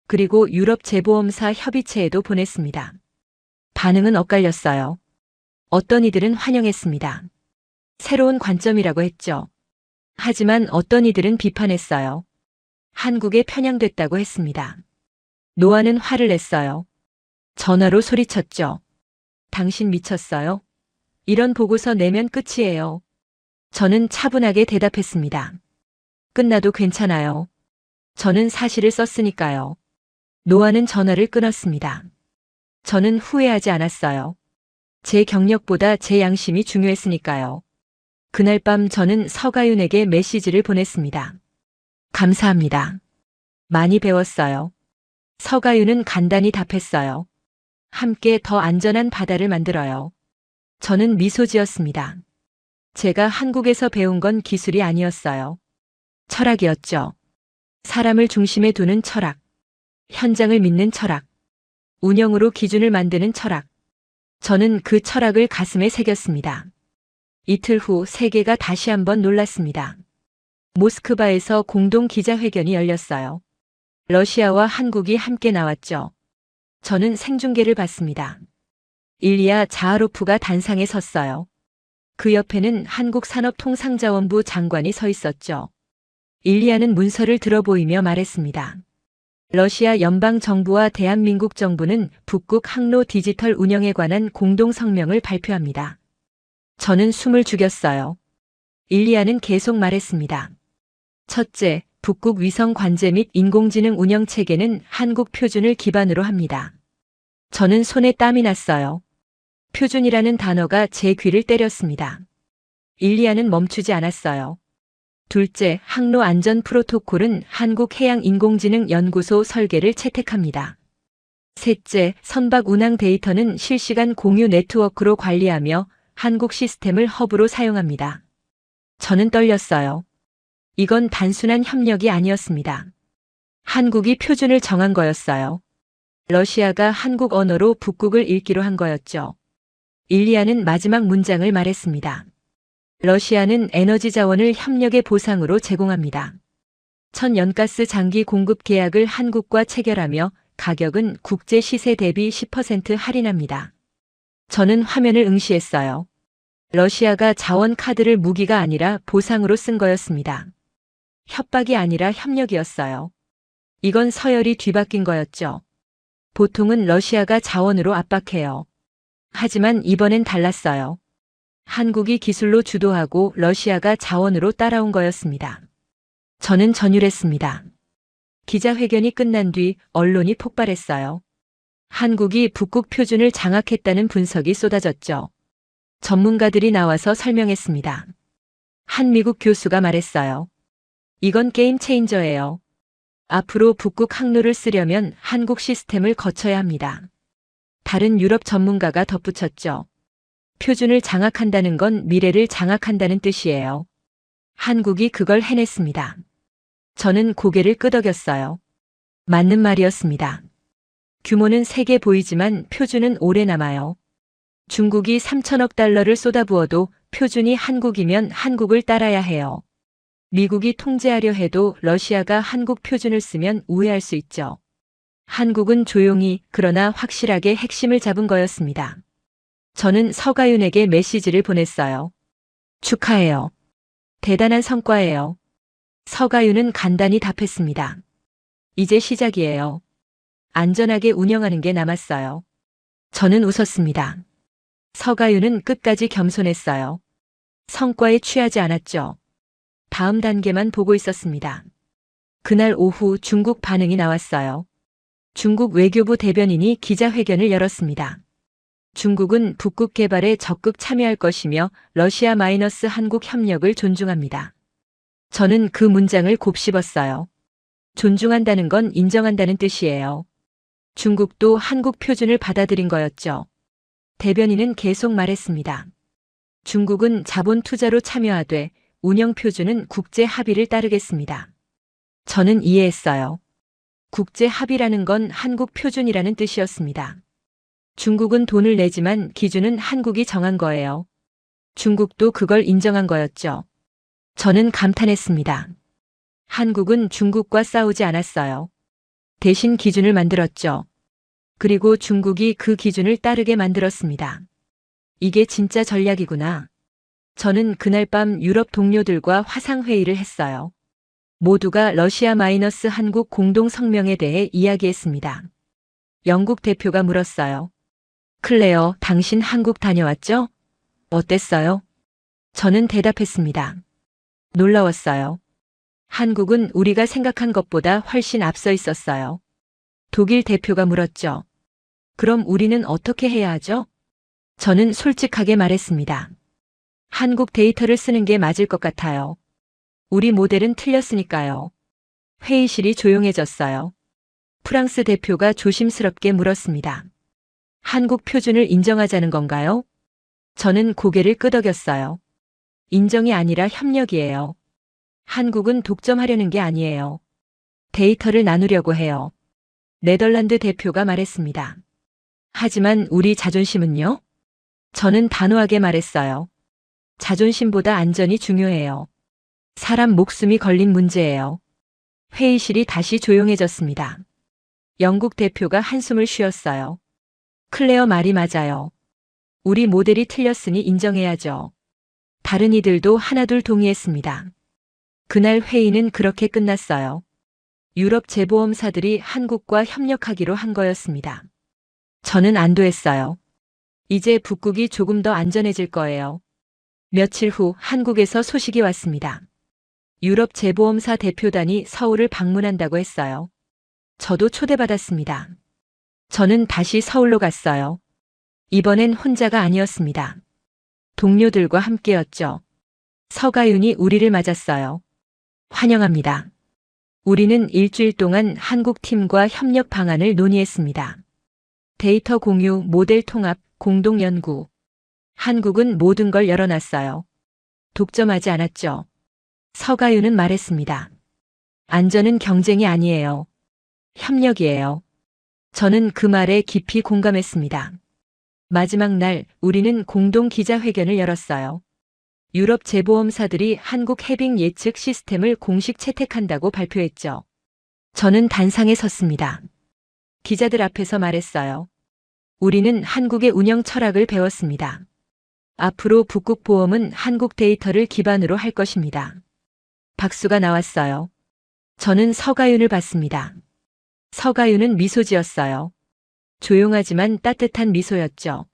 그리고 유럽 재보험사 협의체에도 보냈습니다. 반응은 엇갈렸어요. 어떤 이들은 환영했습니다. 새로운 관점이라고 했죠. 하지만 어떤 이들은 비판했어요. 한국에 편향됐다고 했습니다. 노아는 화를 냈어요. 전화로 소리쳤죠. 당신 미쳤어요? 이런 보고서 내면 끝이에요. 저는 차분하게 대답했습니다. 끝나도 괜찮아요. 저는 사실을 썼으니까요. 노아는 전화를 끊었습니다. 저는 후회하지 않았어요. 제 경력보다 제 양심이 중요했으니까요. 그날 밤 저는 서가윤에게 메시지를 보냈습니다. 감사합니다. 많이 배웠어요. 서가윤은 간단히 답했어요. 함께 더 안전한 바다를 만들어요. 저는 미소 지었습니다. 제가 한국에서 배운 건 기술이 아니었어요. 철학이었죠. 사람을 중심에 두는 철학. 현장을 믿는 철학. 운영으로 기준을 만드는 철학. 저는 그 철학을 가슴에 새겼습니다. 이틀 후 세계가 다시 한번 놀랐습니다. 모스크바에서 공동 기자회견이 열렸어요. 러시아와 한국이 함께 나왔죠. 저는 생중계를 봤습니다. 일리아 자하로프가 단상에 섰어요. 그 옆에는 한국산업통상자원부 장관이 서 있었죠. 일리아는 문서를 들어보이며 말했습니다. 러시아 연방정부와 대한민국 정부는 북극 항로 디지털 운영에 관한 공동성명을 발표합니다. 저는 숨을 죽였어요. 일리아는 계속 말했습니다. 첫째, 북극 위성 관제 및 인공지능 운영 체계는 한국 표준을 기반으로 합니다. 저는 손에 땀이 났어요. 표준이라는 단어가 제 귀를 때렸습니다. 일리아는 멈추지 않았어요. 둘째, 항로 안전 프로토콜은 한국해양인공지능연구소 설계를 채택합니다. 셋째, 선박 운항 데이터는 실시간 공유 네트워크로 관리하며 한국 시스템을 허브로 사용합니다. 저는 떨렸어요. 이건 단순한 협력이 아니었습니다. 한국이 표준을 정한 거였어요. 러시아가 한국 언어로 북극을 읽기로 한 거였죠. 일리아는 마지막 문장을 말했습니다. 러시아는 에너지 자원을 협력의 보상으로 제공합니다. 천연가스 장기 공급 계약을 한국과 체결하며 가격은 국제 시세 대비 10% 할인합니다. 저는 화면을 응시했어요. 러시아가 자원 카드를 무기가 아니라 보상으로 쓴 거였습니다. 협박이 아니라 협력이었어요. 이건 서열이 뒤바뀐 거였죠. 보통은 러시아가 자원으로 압박해요. 하지만 이번엔 달랐어요. 한국이 기술로 주도하고 러시아가 자원으로 따라온 거였습니다. 저는 전율했습니다. 기자회견이 끝난 뒤 언론이 폭발했어요. 한국이 북극 표준을 장악했다는 분석이 쏟아졌죠. 전문가들이 나와서 설명했습니다. 한 미국 교수가 말했어요. 이건 게임 체인저예요. 앞으로 북극 항로를 쓰려면 한국 시스템을 거쳐야 합니다. 다른 유럽 전문가가 덧붙였죠. 표준을 장악한다는 건 미래를 장악한다는 뜻이에요. 한국이 그걸 해냈습니다. 저는 고개를 끄덕였어요. 맞는 말이었습니다. 규모는 세게 보이지만 표준은 오래 남아요. 중국이 3천억 달러를 쏟아부어도 표준이 한국이면 한국을 따라야 해요. 미국이 통제하려 해도 러시아가 한국 표준을 쓰면 우회할 수 있죠. 한국은 조용히 그러나 확실하게 핵심을 잡은 거였습니다. 저는 서가윤에게 메시지를 보냈어요. 축하해요. 대단한 성과예요. 서가윤은 간단히 답했습니다. 이제 시작이에요. 안전하게 운영하는 게 남았어요. 저는 웃었습니다. 서가윤은 끝까지 겸손했어요. 성과에 취하지 않았죠. 다음 단계만 보고 있었습니다. 그날 오후 중국 반응이 나왔어요. 중국 외교부 대변인이 기자회견을 열었습니다. 중국은 북극 개발에 적극 참여할 것이며 러시아-한국 협력을 존중합니다. 저는 그 문장을 곱씹었어요. 존중한다는 건 인정한다는 뜻이에요. 중국도 한국 표준을 받아들인 거였죠. 대변인은 계속 말했습니다. 중국은 자본 투자로 참여하되 운영 표준은 국제 합의를 따르겠습니다. 저는 이해했어요. 국제 합의라는 건 한국 표준이라는 뜻이었습니다. 중국은 돈을 내지만 기준은 한국이 정한 거예요. 중국도 그걸 인정한 거였죠. 저는 감탄했습니다. 한국은 중국과 싸우지 않았어요. 대신 기준을 만들었죠. 그리고 중국이 그 기준을 따르게 만들었습니다. 이게 진짜 전략이구나. 저는 그날 밤 유럽 동료들과 화상회의를 했어요. 모두가 러시아-한국 공동성명에 대해 이야기했습니다. 영국 대표가 물었어요. 클레어, 당신 한국 다녀왔죠? 어땠어요? 저는 대답했습니다. 놀라웠어요. 한국은 우리가 생각한 것보다 훨씬 앞서 있었어요. 독일 대표가 물었죠. 그럼 우리는 어떻게 해야 하죠? 저는 솔직하게 말했습니다. 한국 데이터를 쓰는 게 맞을 것 같아요. 우리 모델은 틀렸으니까요. 회의실이 조용해졌어요. 프랑스 대표가 조심스럽게 물었습니다. 한국 표준을 인정하자는 건가요? 저는 고개를 끄덕였어요. 인정이 아니라 협력이에요. 한국은 독점하려는 게 아니에요. 데이터를 나누려고 해요. 네덜란드 대표가 말했습니다. 하지만 우리 자존심은요? 저는 단호하게 말했어요. 자존심보다 안전이 중요해요. 사람 목숨이 걸린 문제예요. 회의실이 다시 조용해졌습니다. 영국 대표가 한숨을 쉬었어요. 클레어 말이 맞아요. 우리 모델이 틀렸으니 인정해야죠. 다른 이들도 하나둘 동의했습니다. 그날 회의는 그렇게 끝났어요. 유럽 재보험사들이 한국과 협력하기로 한 거였습니다. 저는 안도했어요. 이제 북극이 조금 더 안전해질 거예요. 며칠 후 한국에서 소식이 왔습니다. 유럽 재보험사 대표단이 서울을 방문한다고 했어요. 저도 초대받았습니다. 저는 다시 서울로 갔어요. 이번엔 혼자가 아니었습니다. 동료들과 함께였죠. 서가윤이 우리를 맞았어요. 환영합니다. 우리는 일주일 동안 한국 팀과 협력 방안을 논의했습니다. 데이터 공유, 모델 통합, 공동 연구. 한국은 모든 걸 열어놨어요. 독점하지 않았죠. 서가윤은 말했습니다. 안전은 경쟁이 아니에요. 협력이에요. 저는 그 말에 깊이 공감했습니다. 마지막 날 우리는 공동 기자회견을 열었어요. 유럽 재보험사들이 한국 해빙 예측 시스템을 공식 채택한다고 발표했죠. 저는 단상에 섰습니다. 기자들 앞에서 말했어요. 우리는 한국의 운영 철학을 배웠습니다. 앞으로 북극보험은 한국 데이터를 기반으로 할 것입니다. 박수가 나왔어요. 저는 서가윤을 봤습니다. 서가윤은 미소 지었어요. 조용하지만 따뜻한 미소였죠.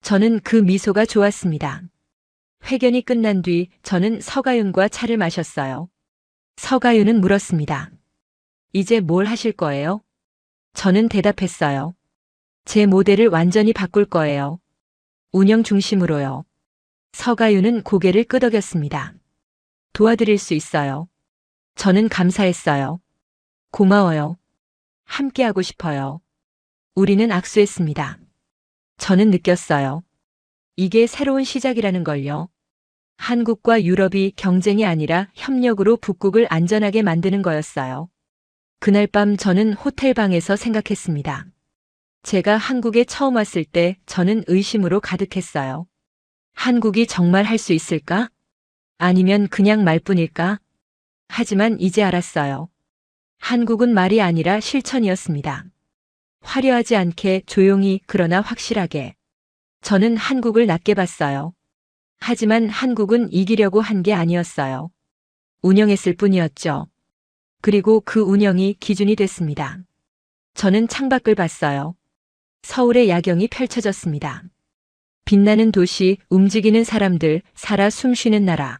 저는 그 미소가 좋았습니다. 회견이 끝난 뒤 저는 서가윤과 차를 마셨어요. 서가윤은 물었습니다. 이제 뭘 하실 거예요? 저는 대답했어요. 제 모델을 완전히 바꿀 거예요. 운영 중심으로요. 서가윤은 고개를 끄덕였습니다. 도와드릴 수 있어요. 저는 감사했어요. 고마워요. 함께하고 싶어요. 우리는 악수했습니다. 저는 느꼈어요. 이게 새로운 시작이라는 걸요. 한국과 유럽이 경쟁이 아니라 협력으로 북극을 안전하게 만드는 거였어요. 그날 밤 저는 호텔 방에서 생각했습니다. 제가 한국에 처음 왔을 때 저는 의심으로 가득했어요. 한국이 정말 할 수 있을까? 아니면 그냥 말뿐일까? 하지만 이제 알았어요. 한국은 말이 아니라 실천이었습니다. 화려하지 않게 조용히 그러나 확실하게. 저는 한국을 낮게 봤어요. 하지만 한국은 이기려고 한 게 아니었어요. 운영했을 뿐이었죠. 그리고 그 운영이 기준이 됐습니다. 저는 창밖을 봤어요. 서울의 야경이 펼쳐졌습니다. 빛나는 도시, 움직이는 사람들, 살아 숨쉬는 나라.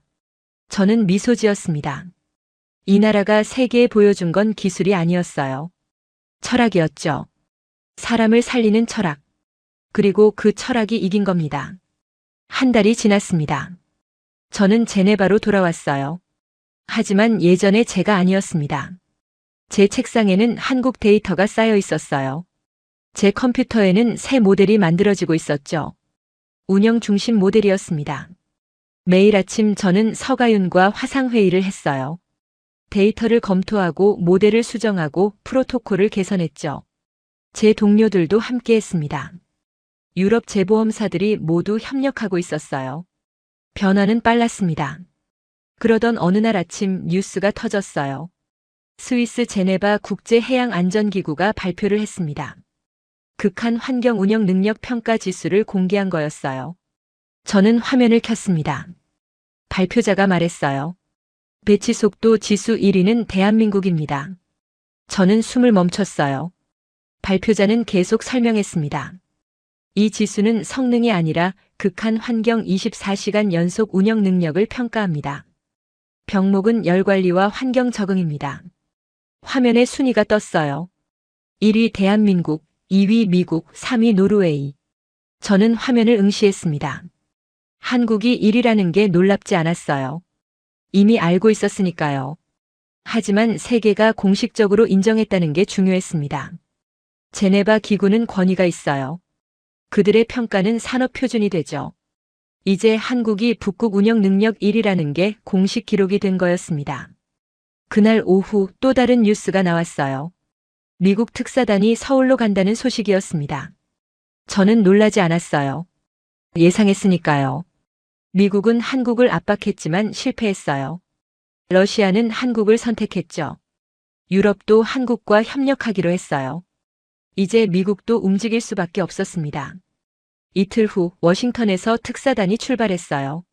저는 미소 지었습니다. 이 나라가 세계에 보여준 건 기술이 아니었어요. 철학이었죠. 사람을 살리는 철학. 그리고 그 철학이 이긴 겁니다. 한 달이 지났습니다. 저는 제네바로 돌아왔어요. 하지만 예전의 제가 아니었습니다. 제 책상에는 한국 데이터가 쌓여 있었어요. 제 컴퓨터에는 새 모델이 만들어지고 있었죠. 운영 중심 모델이었습니다. 매일 아침 저는 서가윤과 화상회의를 했어요. 데이터를 검토하고 모델을 수정하고 프로토콜을 개선했죠. 제 동료들도 함께 했습니다. 유럽 재보험사들이 모두 협력하고 있었어요. 변화는 빨랐습니다. 그러던 어느 날 아침 뉴스가 터졌어요. 스위스 제네바 국제해양안전기구가 발표를 했습니다. 극한 환경 운영 능력 평가 지수를 공개한 거였어요. 저는 화면을 켰습니다. 발표자가 말했어요. 배치 속도 지수 1위는 대한민국입니다. 저는 숨을 멈췄어요. 발표자는 계속 설명했습니다. 이 지수는 성능이 아니라 극한 환경 24시간 연속 운영 능력을 평가합니다. 병목은 열 관리와 환경 적응입니다. 화면에 순위가 떴어요. 1위 대한민국, 2위 미국, 3위 노르웨이. 저는 화면을 응시했습니다. 한국이 1위라는 게 놀랍지 않았어요. 이미 알고 있었으니까요. 하지만 세계가 공식적으로 인정했다는 게 중요했습니다. 제네바 기구는 권위가 있어요. 그들의 평가는 산업 표준이 되죠. 이제 한국이 북극 운영 능력 1위라는 게 공식 기록이 된 거였습니다. 그날 오후 또 다른 뉴스가 나왔어요. 미국 특사단이 서울로 간다는 소식이었습니다. 저는 놀라지 않았어요. 예상했으니까요. 미국은 한국을 압박했지만 실패했어요. 러시아는 한국을 선택했죠. 유럽도 한국과 협력하기로 했어요. 이제 미국도 움직일 수밖에 없었습니다. 이틀 후 워싱턴에서 특사단이 출발했어요.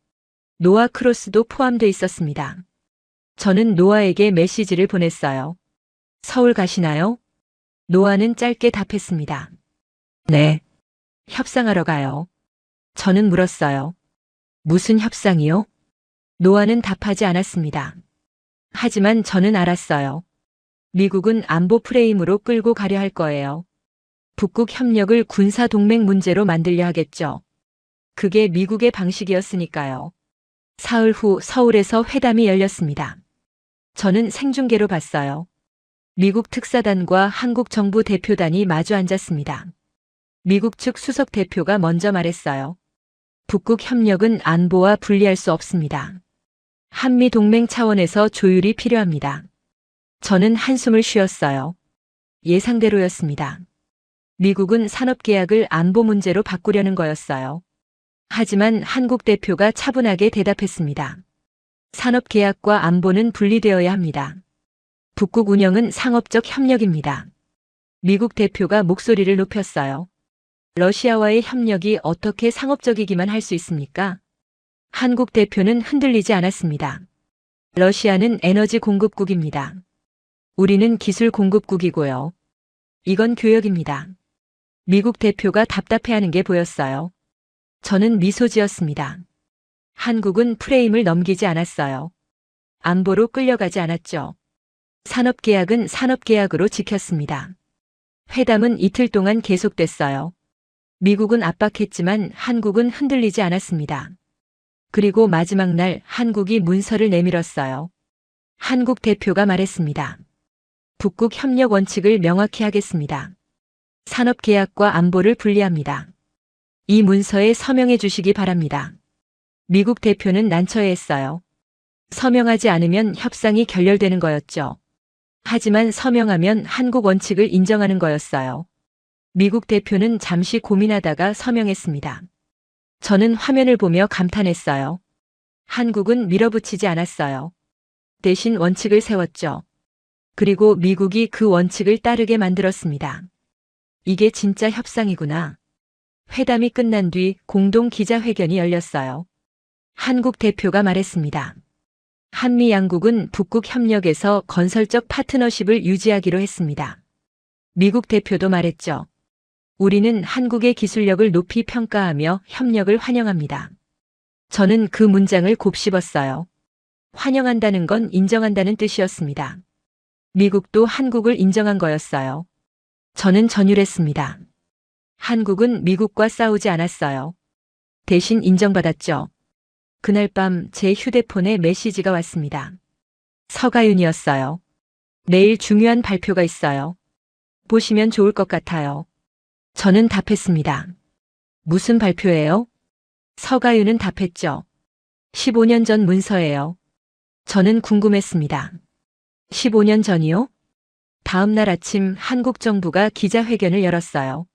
노아 크로스도 포함돼 있었습니다. 저는 노아에게 메시지를 보냈어요. 서울 가시나요? 노아는 짧게 답했습니다. 네. 협상하러 가요. 저는 물었어요. 무슨 협상이요? 노아는 답하지 않았습니다. 하지만 저는 알았어요. 미국은 안보 프레임으로 끌고 가려 할 거예요. 북극 협력을 군사 동맹 문제로 만들려 하겠죠. 그게 미국의 방식이었으니까요. 사흘 후 서울에서 회담이 열렸습니다. 저는 생중계로 봤어요. 미국 특사단과 한국 정부 대표단이 마주 앉았습니다. 미국 측 수석 대표가 먼저 말했어요. 북극 협력은 안보와 분리할 수 없습니다. 한미 동맹 차원에서 조율이 필요합니다. 저는 한숨을 쉬었어요. 예상대로였습니다. 미국은 산업계약을 안보 문제로 바꾸려는 거였어요. 하지만 한국 대표가 차분하게 대답했습니다. 산업계약과 안보는 분리되어야 합니다. 북극 운영은 상업적 협력입니다. 미국 대표가 목소리를 높였어요. 러시아와의 협력이 어떻게 상업적이기만 할 수 있습니까? 한국 대표는 흔들리지 않았습니다. 러시아는 에너지 공급국입니다. 우리는 기술 공급국이고요. 이건 교역입니다. 미국 대표가 답답해하는 게 보였어요. 저는 미소 지었습니다. 한국은 프레임을 넘기지 않았어요. 안보로 끌려가지 않았죠. 산업계약은 산업계약으로 지켰습니다. 회담은 이틀 동안 계속됐어요. 미국은 압박했지만 한국은 흔들리지 않았습니다. 그리고 마지막 날 한국이 문서를 내밀었어요. 한국 대표가 말했습니다. 북극 협력 원칙을 명확히 하겠습니다. 산업계약과 안보를 분리합니다. 이 문서에 서명해 주시기 바랍니다. 미국 대표는 난처해했어요. 서명하지 않으면 협상이 결렬되는 거였죠. 하지만 서명하면 한국 원칙을 인정하는 거였어요. 미국 대표는 잠시 고민하다가 서명했습니다. 저는 화면을 보며 감탄했어요. 한국은 밀어붙이지 않았어요. 대신 원칙을 세웠죠. 그리고 미국이 그 원칙을 따르게 만들었습니다. 이게 진짜 협상이구나. 회담이 끝난 뒤 공동 기자회견이 열렸어요. 한국 대표가 말했습니다. 한미 양국은 북극 협력에서 건설적 파트너십을 유지하기로 했습니다. 미국 대표도 말했죠. 우리는 한국의 기술력을 높이 평가하며 협력을 환영합니다. 저는 그 문장을 곱씹었어요. 환영한다는 건 인정한다는 뜻이었습니다. 미국도 한국을 인정한 거였어요. 저는 전율했습니다. 한국은 미국과 싸우지 않았어요. 대신 인정받았죠. 그날 밤 제 휴대폰에 메시지가 왔습니다. 서가윤이었어요. 내일 중요한 발표가 있어요. 보시면 좋을 것 같아요. 저는 답했습니다. 무슨 발표예요? 서가윤은 답했죠. 15년 전 문서예요. 저는 궁금했습니다. 15년 전이요? 다음 날 아침 한국 정부가 기자회견을 열었어요.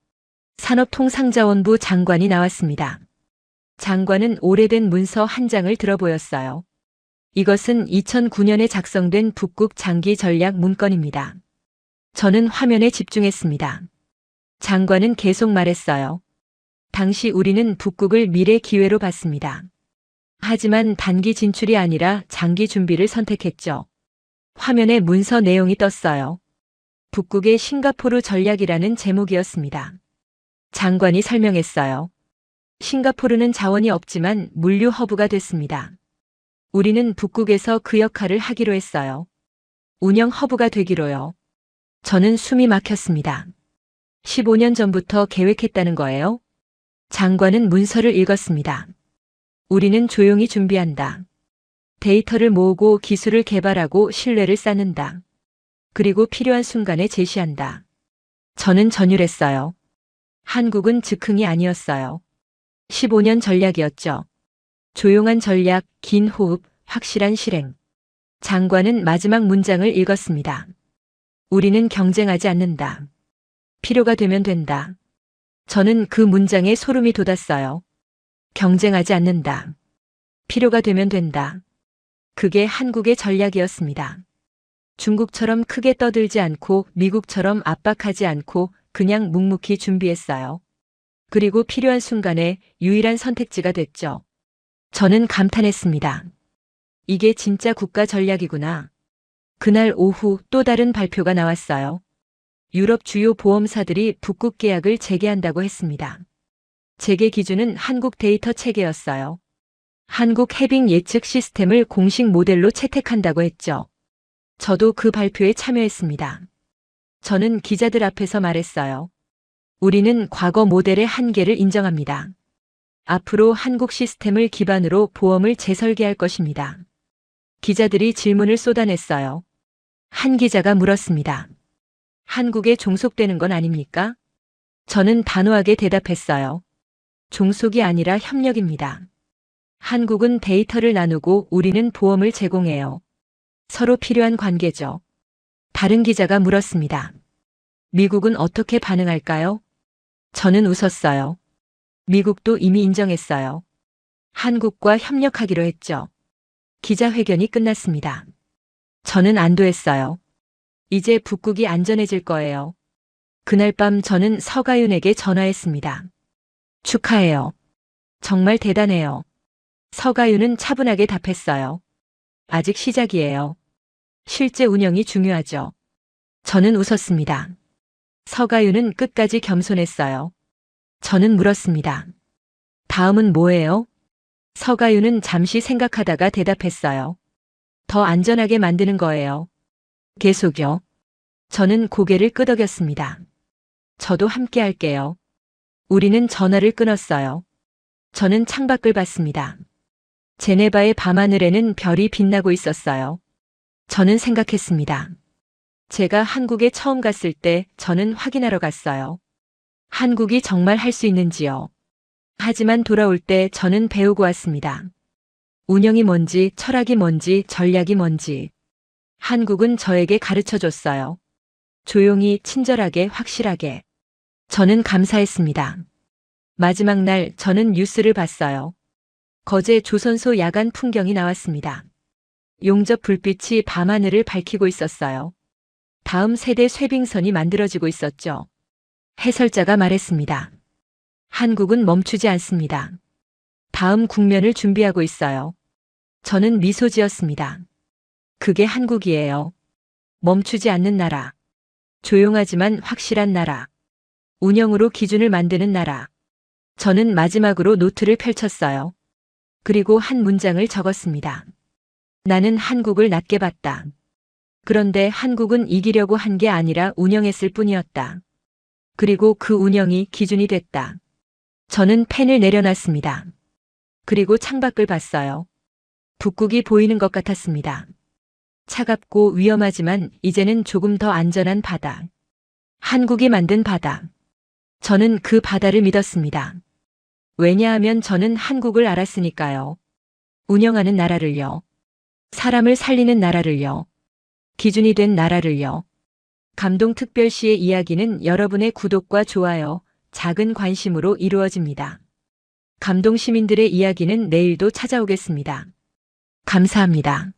산업통상자원부 장관이 나왔습니다. 장관은 오래된 문서 한 장을 들어보였어요. 이것은 2009년에 작성된 북극 장기 전략 문건입니다. 저는 화면에 집중했습니다. 장관은 계속 말했어요. 당시 우리는 북극을 미래 기회로 봤습니다. 하지만 단기 진출이 아니라 장기 준비를 선택했죠. 화면에 문서 내용이 떴어요. 북극의 싱가포르 전략이라는 제목이었습니다. 장관이 설명했어요. 싱가포르는 자원이 없지만 물류 허브가 됐습니다. 우리는 북극에서 그 역할을 하기로 했어요. 운영 허브가 되기로요. 저는 숨이 막혔습니다. 15년 전부터 계획했다는 거예요? 장관은 문서를 읽었습니다. 우리는 조용히 준비한다. 데이터를 모으고 기술을 개발하고 신뢰를 쌓는다. 그리고 필요한 순간에 제시한다. 저는 전율했어요. 한국은 즉흥이 아니었어요. 15년 전략이었죠. 조용한 전략, 긴 호흡, 확실한 실행. 장관은 마지막 문장을 읽었습니다. 우리는 경쟁하지 않는다. 필요가 되면 된다. 저는 그 문장에 소름이 돋았어요. 경쟁하지 않는다. 필요가 되면 된다. 그게 한국의 전략이었습니다. 중국처럼 크게 떠들지 않고 미국처럼 압박하지 않고 그냥 묵묵히 준비했어요. 그리고 필요한 순간에 유일한 선택지가 됐죠. 저는 감탄했습니다. 이게 진짜 국가 전략이구나. 그날 오후 또 다른 발표가 나왔어요. 유럽 주요 보험사들이 북극 계약을 재개한다고 했습니다. 재개 기준은 한국 데이터 체계였어요. 한국 해빙 예측 시스템을 공식 모델로 채택한다고 했죠. 저도 그 발표에 참여했습니다. 저는 기자들 앞에서 말했어요. 우리는 과거 모델의 한계를 인정합니다. 앞으로 한국 시스템을 기반으로 보험을 재설계할 것입니다. 기자들이 질문을 쏟아냈어요. 한 기자가 물었습니다. 한국에 종속되는 건 아닙니까? 저는 단호하게 대답했어요. 종속이 아니라 협력입니다. 한국은 데이터를 나누고 우리는 보험을 제공해요. 서로 필요한 관계죠. 다른 기자가 물었습니다. 미국은 어떻게 반응할까요? 저는 웃었어요. 미국도 이미 인정했어요. 한국과 협력하기로 했죠. 기자회견이 끝났습니다. 저는 안도했어요. 이제 북극이 안전해질 거예요. 그날 밤 저는 서가윤에게 전화했습니다. 축하해요. 정말 대단해요. 서가윤은 차분하게 답했어요. 아직 시작이에요. 실제 운영이 중요하죠. 저는 웃었습니다. 서가윤은 끝까지 겸손했어요. 저는 물었습니다. 다음은 뭐예요? 서가윤은 잠시 생각하다가 대답했어요. 더 안전하게 만드는 거예요. 계속요. 저는 고개를 끄덕였습니다. 저도 함께 할게요. 우리는 전화를 끊었어요. 저는 창밖을 봤습니다. 제네바의 밤하늘에는 별이 빛나고 있었어요. 저는 생각했습니다. 제가 한국에 처음 갔을 때 저는 확인하러 갔어요. 한국이 정말 할 수 있는지요. 하지만 돌아올 때 저는 배우고 왔습니다. 운영이 뭔지, 철학이 뭔지, 전략이 뭔지. 한국은 저에게 가르쳐 줬어요. 조용히, 친절하게, 확실하게. 저는 감사했습니다. 마지막 날 저는 뉴스를 봤어요. 거제 조선소 야간 풍경이 나왔습니다. 용접 불빛이 밤하늘을 밝히고 있었어요. 다음 세대 쇄빙선이 만들어지고 있었죠. 해설자가 말했습니다. 한국은 멈추지 않습니다. 다음 국면을 준비하고 있어요. 저는 미소 지었습니다. 그게 한국이에요. 멈추지 않는 나라. 조용하지만 확실한 나라. 운영으로 기준을 만드는 나라. 저는 마지막으로 노트를 펼쳤어요. 그리고 한 문장을 적었습니다. 나는 한국을 낮게 봤다. 그런데 한국은 이기려고 한 게 아니라 운영했을 뿐이었다. 그리고 그 운영이 기준이 됐다. 저는 펜을 내려놨습니다. 그리고 창밖을 봤어요. 북극이 보이는 것 같았습니다. 차갑고 위험하지만 이제는 조금 더 안전한 바다. 한국이 만든 바다. 저는 그 바다를 믿었습니다. 왜냐하면 저는 한국을 알았으니까요. 운영하는 나라를요. 사람을 살리는 나라를요. 기준이 된 나라를요. 감동특별시의 이야기는 여러분의 구독과 좋아요, 작은 관심으로 이루어집니다. 감동시민들의 이야기는 내일도 찾아오겠습니다. 감사합니다.